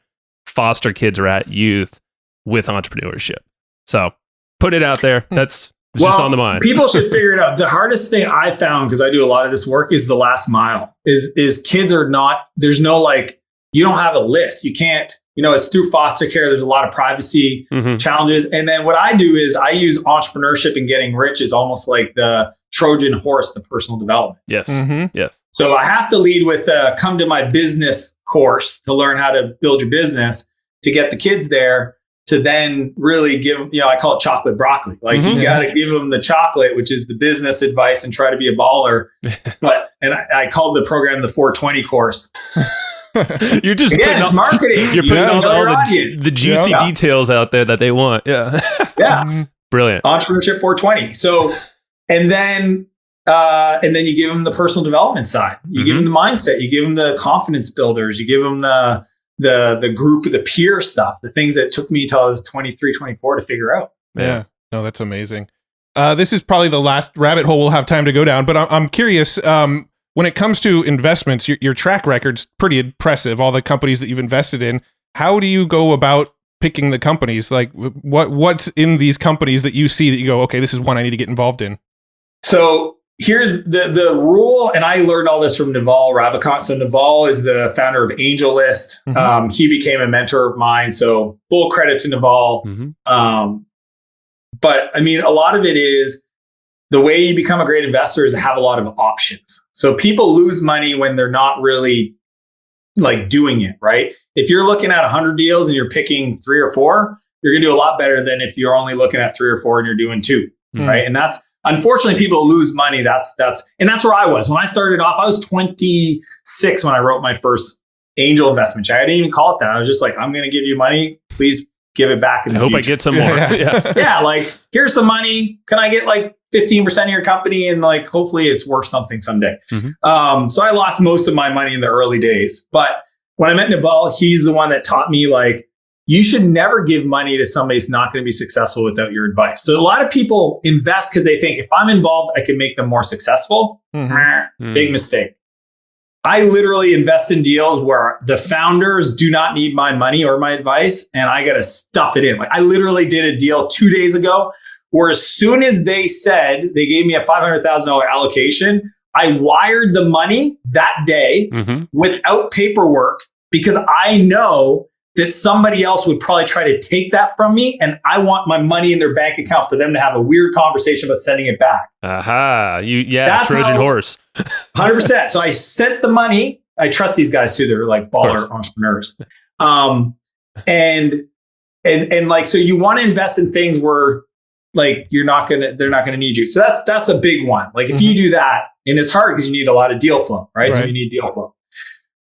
foster kids or at youth with entrepreneurship. So put it out there. That's just on the mind. People should figure it out. The hardest thing I found, because I do a lot of this work, is the last mile. Is kids are not, there's no you don't have a list. You can't, it's through foster care. There's a lot of privacy challenges. And then what I do is I use entrepreneurship and getting rich as almost like the Trojan horse to personal development. Yes. Yes. So I have to lead with come to my business course to learn how to build your business, to get the kids there, to then really give, I call it chocolate broccoli. You got to give them the chocolate, which is the business advice, and try to be a baller. And I called the program the 420 course. You're just putting marketing. You're putting all the juicy details out there that they want. Yeah. Yeah. Brilliant. Entrepreneurship 420. So, and then you give them the personal development side. You give them the mindset. You give them the confidence builders. You give them the group, the peer stuff, the things that took me till I was 23, 24 to figure out. Yeah. No, that's amazing. This is probably the last rabbit hole we'll have time to go down, but I'm curious, when it comes to investments, your track record's pretty impressive, all the companies that you've invested in. How do you go about picking the companies? Like what's in these companies that you see that you go, okay, this is one I need to get involved in? So here's the rule, and I learned all this from Naval Ravikant. So Naval is the founder of AngelList. He became a mentor of mine, so full credit to Naval. But I mean, a lot of it is the way you become a great investor is to have a lot of options. So people lose money when they're not really doing it, right? If you're looking at 100 deals and you're picking 3 or 4, you're going to do a lot better than if you're only looking at 3 or 4 and you're doing 2, right? And that's, unfortunately, people lose money. That's where I was. When I started off, I was 26 when I wrote my first angel investment check. I didn't even call it that. I was just like, I'm going to give you money. Please give it back in the future. I get some more. Yeah, here's some money. Can I get 15% of your company? And hopefully it's worth something someday. So I lost most of my money in the early days. But when I met Naval, he's the one that taught me you should never give money to somebody who's not going to be successful without your advice. So a lot of people invest because they think if I'm involved, I can make them more successful. Big mistake. I literally invest in deals where the founders do not need my money or my advice, and I got to stuff it in. I literally did a deal 2 days ago where as soon as they said they gave me a $500,000 allocation, I wired the money that day without paperwork, because I know that somebody else would probably try to take that from me, and I want my money in their bank account for them to have a weird conversation about sending it back. That's Trojan horse. 100%. So I sent the money. I trust these guys too. They're baller entrepreneurs. So you want to invest in things where they're not gonna need you. So that's a big one. If you do that, and it's hard because you need a lot of deal flow, right? So you need deal flow.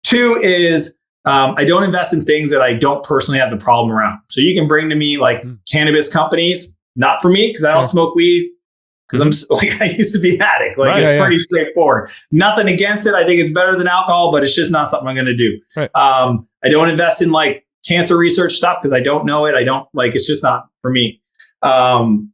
2 is, I don't invest in things that I don't personally have the problem around. So you can bring to me cannabis companies, not for me because I don't smoke weed, because I'm I used to be an addict. It's pretty straightforward. Nothing against it. I think it's better than alcohol, but it's just not something I'm going to do. Right. I don't invest in cancer research stuff because I don't know it. I don't it's just not for me. And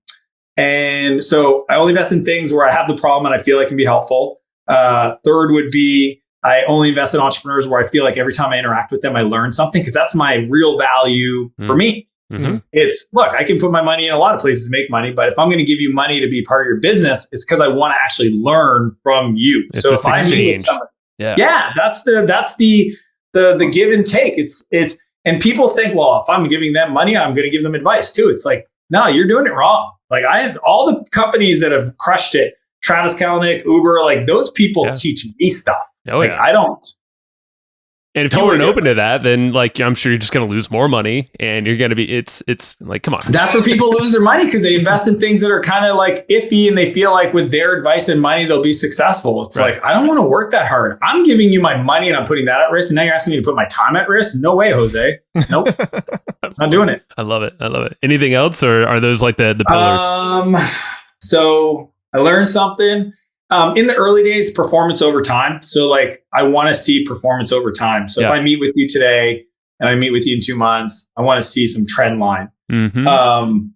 And so I only invest in things where I have the problem and I feel I can be helpful. Third would be I only invest in entrepreneurs where I feel like every time I interact with them, I learn something, because that's my real value for me. Mm-hmm. It's, look, I can put my money in a lot of places to make money, but if I'm going to give you money to be part of your business, it's because I want to actually learn from you. It's so this if I meet with exchange. somebody, that's the give and take. It's and people think, well, if I'm giving them money, I'm going to give them advice too. It's like, no, you're doing it wrong. Like, I have all the companies that have crushed it, Travis Kalanick, Uber, like those people teach me stuff. I don't. And if you weren't open to that, then like, I'm sure you're just going to lose more money, and you're going to be, it's like, come on. That's where people lose their money, because they invest in things that are kind of like iffy, and they feel like with their advice and money, they'll be successful. It's like, I don't want to work that hard. I'm giving you my money and I'm putting that at risk. And now you're asking me to put my time at risk? No way, Jose. Nope. Not doing it. I love it. Anything else, or are those like the pillars? So I learned something. In the early days, performance over time. So like, I want to see performance over time. So if I meet with you today and I meet with you in 2 months, I want to see some trend line. Mm-hmm.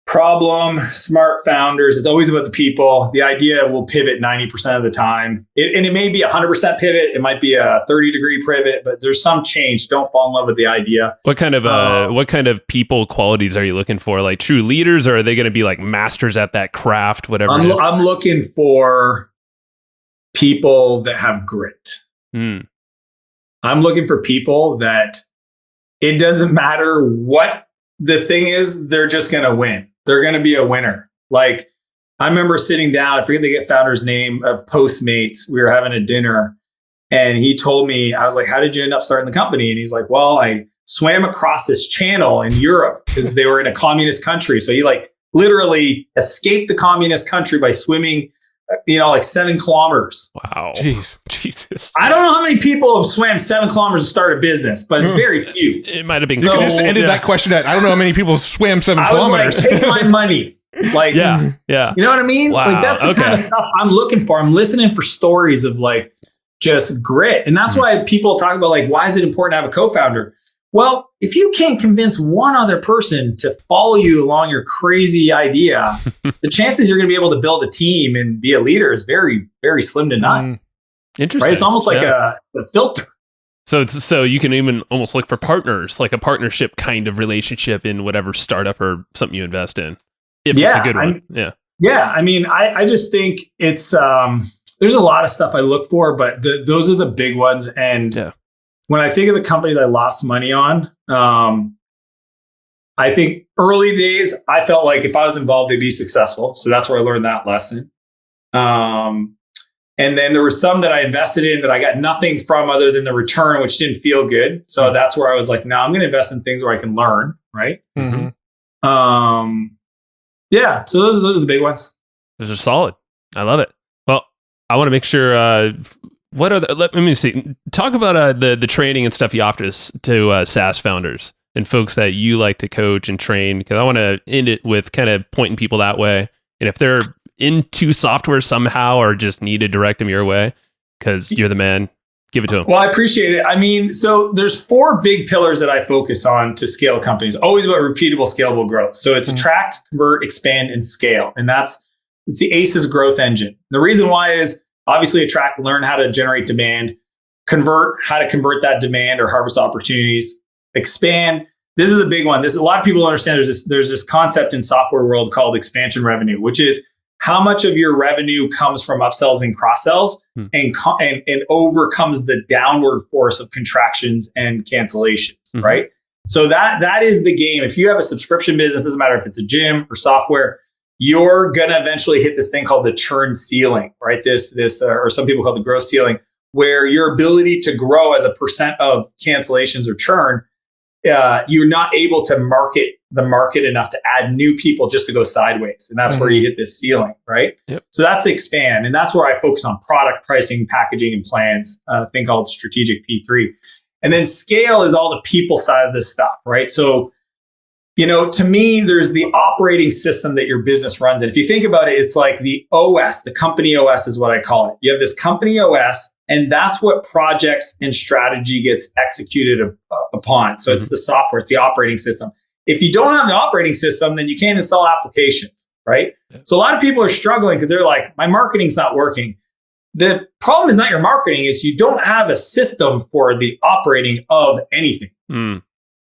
Problem, smart founders. It's always about the people. The idea will pivot 90% of the time. And it may be 100% pivot. It might be a 30-degree pivot, but there's some change. Don't fall in love with the idea. What kind of people qualities are you looking for? Like true leaders, or are they going to be like masters at that craft, whatever? I'm looking for people that have grit. I'm looking for people that it doesn't matter what the thing is, they're just going to win. They're going to be a winner. Like, I remember sitting down, I forget the founder's name, of Postmates. We were having a dinner, and he told me, I was like, how did you end up starting the company? And he's like, well, I swam across this channel in Europe because they were in a communist country. So he like literally escaped the communist country by swimming, like 7 kilometers. Wow. Jesus. I don't know how many people have swam 7 kilometers to start a business, but it's very few. It might have been. You could just ended that question at, I don't know how many people swam 7 kilometers. I was like, take my money. Like, yeah. You know what I mean? Wow. Like, that's the kind of stuff I'm looking for. I'm listening for stories of like just grit. And that's why people talk about like, why is it important to have a co-founder? Well, if you can't convince one other person to follow you along your crazy idea, the chances you're going to be able to build a team and be a leader is very, very slim to none. Interesting. Right? It's almost like a filter. So you can even almost look for partners, like a partnership kind of relationship in whatever startup or something you invest in. If it's a good one. Yeah. I mean, I just think it's, there's a lot of stuff I look for, but those are the big ones. And when I think of the companies I lost money on, I think early days, I felt like if I was involved, they'd be successful. So that's where I learned that lesson. And then there were some that I invested in that I got nothing from other than the return, which didn't feel good. So that's where I was like, no, I'm going to invest in things where I can learn. Right. Mm-hmm. So those are the big ones. Those are solid. I love it. Well, I want to make sure, what are let me see. Talk about the training and stuff you offer to SaaS founders and folks that you like to coach and train, because I want to end it with kind of pointing people that way. And if they're into software somehow or just need to direct them your way, because you're the man, give it to them. Well, I appreciate it. I mean, so there's 4 big pillars that I focus on to scale companies, always about repeatable, scalable growth. So it's attract, convert, expand, and scale. And it's the ACES growth engine. The reason why is obviously attract, learn how to generate demand, convert, how to convert that demand or harvest opportunities, expand. This is a big one. A lot of people don't understand there's this concept in software world called expansion revenue, which is how much of your revenue comes from upsells and cross-sells and overcomes the downward force of contractions and cancellations, right? So that is the game. If you have a subscription business, doesn't matter if it's a gym or software, you're going to eventually hit this thing called the churn ceiling, right? This or some people call it the growth ceiling, where your ability to grow as a percent of cancellations or churn, you're not able to market the market enough to add new people just to go sideways. And that's where you hit this ceiling, right? Yep. So that's expand. And that's where I focus on product pricing, packaging, and plans, a thing called strategic P3. And then scale is all the people side of this stuff, right? So, to me, there's the operating system that your business runs in. If you think about it, it's like the OS, the company OS is what I call it. You have this company OS, and that's what projects and strategy gets executed upon. So it's the software, it's the operating system. If you don't have the operating system, then you can't install applications. right? So a lot of people are struggling because they're like, my marketing's not working. The problem is not your marketing, it's you don't have a system for the operating of anything,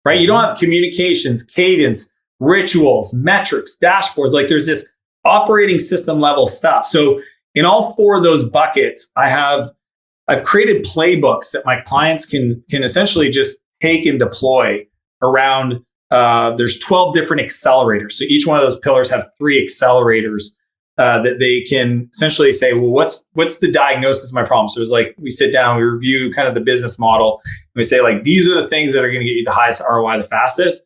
right? You don't have communications, cadence, rituals, metrics, dashboards. Like there's this operating system level stuff. So in all 4 of those buckets, I've created playbooks that my clients can essentially just take and deploy around. There's 12 different accelerators. So each one of those pillars have 3 accelerators that they can essentially say, well, what's the diagnosis of my problem? So it's like we sit down, we review kind of the business model, and we say like, these are the things that are going to get you the highest ROI the fastest.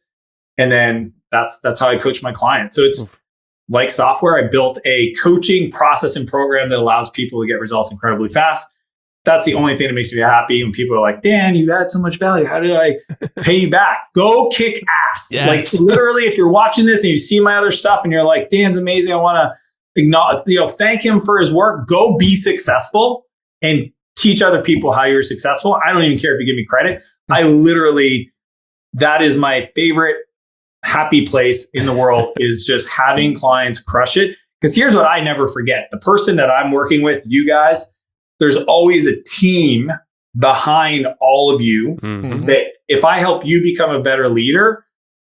And then that's how I coach my clients. So it's like software. I built a coaching process and program that allows people to get results incredibly fast. That's the only thing that makes me happy when people are like, Dan, you add so much value. How do I pay you back? Go kick ass. Yes. Like literally, if you're watching this and you see my other stuff and you're like, Dan's amazing, I want to acknowledge, thank him for his work. Go be successful and teach other people how you're successful. I don't even care if you give me credit. That is my favorite happy place in the world is just having clients crush it. Because here's what I never forget. The person that I'm working with, you guys, there's always a team behind all of you that if I help you become a better leader,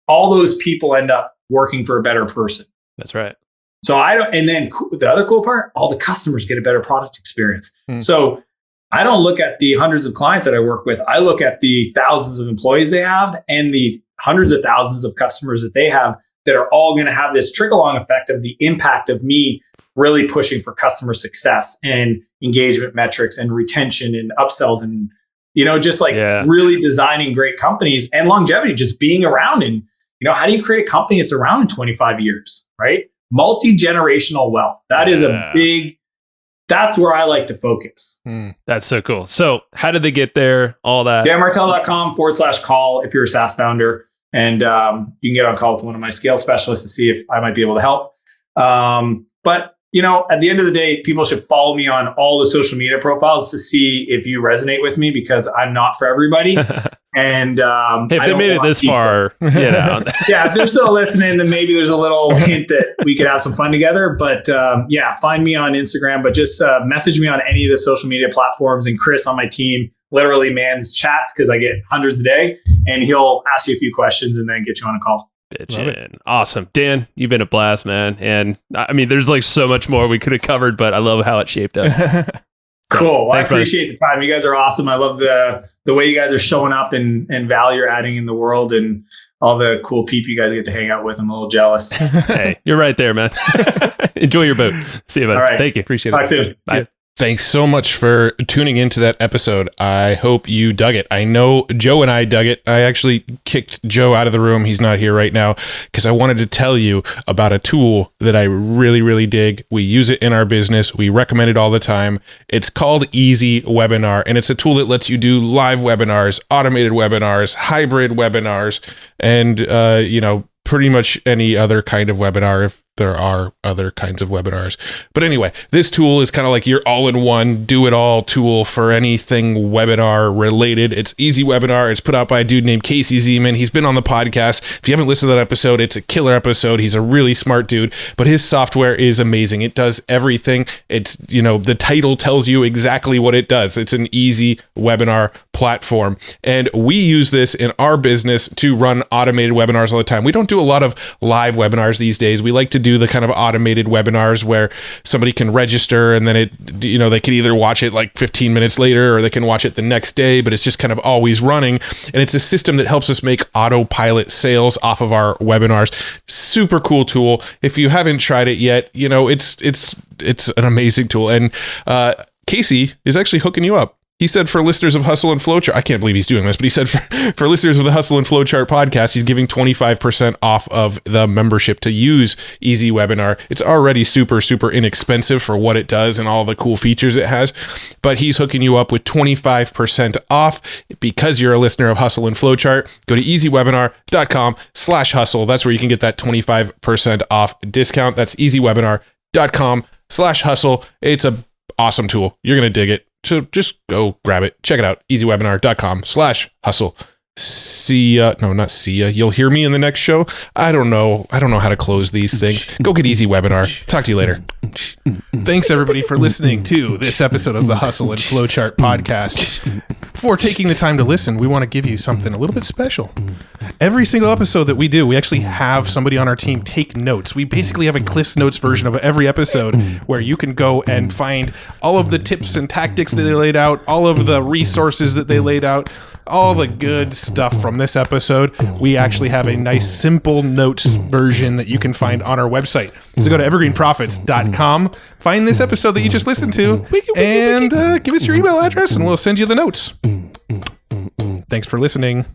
all those people end up working for a better person. That's right. So and then the other cool part, all the customers get a better product experience. So I don't look at the hundreds of clients that I work with. I look at the thousands of employees they have and the hundreds of thousands of customers that they have that are all going to have this trickle-along effect of the impact of me really pushing for customer success and engagement metrics and retention and upsells and, just like really designing great companies and longevity, just being around. And, how do you create a company that's around in 25 years, right? Multi-generational wealth. That is that's where I like to focus. That's so cool. So how did they get there? All that. danmartell.com/call if you're a SaaS founder. And you can get on call with one of my scale specialists to see if I might be able to help. But at the end of the day, people should follow me on all the social media profiles to see if you resonate with me because I'm not for everybody. And if they made it this far, yeah, if they're still listening, then maybe there's a little hint that we could have some fun together. But find me on Instagram, but just message me on any of the social media platforms. And Chris on my team literally mans chats because I get hundreds a day, and he'll ask you a few questions and then get you on a call. Awesome. Dan, you've been a blast, man. And I mean, there's like so much more we could have covered, but I love how it shaped up. Cool. Well, I appreciate the time. You guys are awesome. I love the way you guys are showing up and value you're adding in the world and all the cool people you guys get to hang out with. I'm a little jealous. Hey, you're right there, man. Enjoy your boat. See you, man. All right. Thank you. Appreciate it. Talk soon. Bye. Thanks so much for tuning into that episode. I hope you dug it. I know Joe and I dug it. I actually kicked Joe out of the room. He's not here right now because I wanted to tell you about a tool that I really, really dig. We use it in our business. We recommend it all the time. It's called Easy Webinar, and it's a tool that lets you do live webinars, automated webinars, hybrid webinars, and, pretty much any other kind of webinar if there are other kinds of webinars. But anyway, this tool is kind of like your all-in-one, do-it-all tool for anything webinar related. It's Easy Webinar. It's put out by a dude named Casey Zeman. He's been on the podcast. If you haven't listened to that episode, it's a killer episode. He's a really smart dude, but his software is amazing. It does everything. It's, the title tells you exactly what it does. It's an easy webinar platform. And we use this in our business to run automated webinars all the time. We don't do a lot of live webinars these days. We like to do the kind of automated webinars where somebody can register and then they can either watch it like 15 minutes later or they can watch it the next day, but it's just kind of always running. And it's a system that helps us make autopilot sales off of our webinars. Super cool tool. If you haven't tried it yet, it's an amazing tool. And Casey is actually hooking you up. He said for listeners of Hustle and Flowchart, I can't believe he's doing this, but he said for listeners of the Hustle and Flowchart podcast, he's giving 25% off of the membership to use Easy Webinar. It's already super, super inexpensive for what it does and all the cool features it has, but he's hooking you up with 25% off because you're a listener of Hustle and Flowchart. Go to easywebinar.com/hustle. That's where you can get that 25% off discount. That's easywebinar.com/hustle. It's a awesome tool. You're going to dig it. So just go grab it. Check it out. easywebinar.com/hustle. See ya. No, not see ya. You'll hear me in the next show. I don't know how to close these things. Go get Easy Webinar. Talk to you later. Thanks, everybody, for listening to this episode of the Hustle and Flowchart podcast. Before taking the time to listen, we want to give you something a little bit special. Every single episode that we do, we actually have somebody on our team take notes. We basically have a Cliff's Notes version of every episode where you can go and find all of the tips and tactics that they laid out, all of the resources that they laid out, all the good stuff from this episode. We actually have a nice simple notes version that you can find on our website. So go to evergreenprofits.com, find this episode that you just listened to, and give us your email address and we'll send you the notes. Thanks for listening.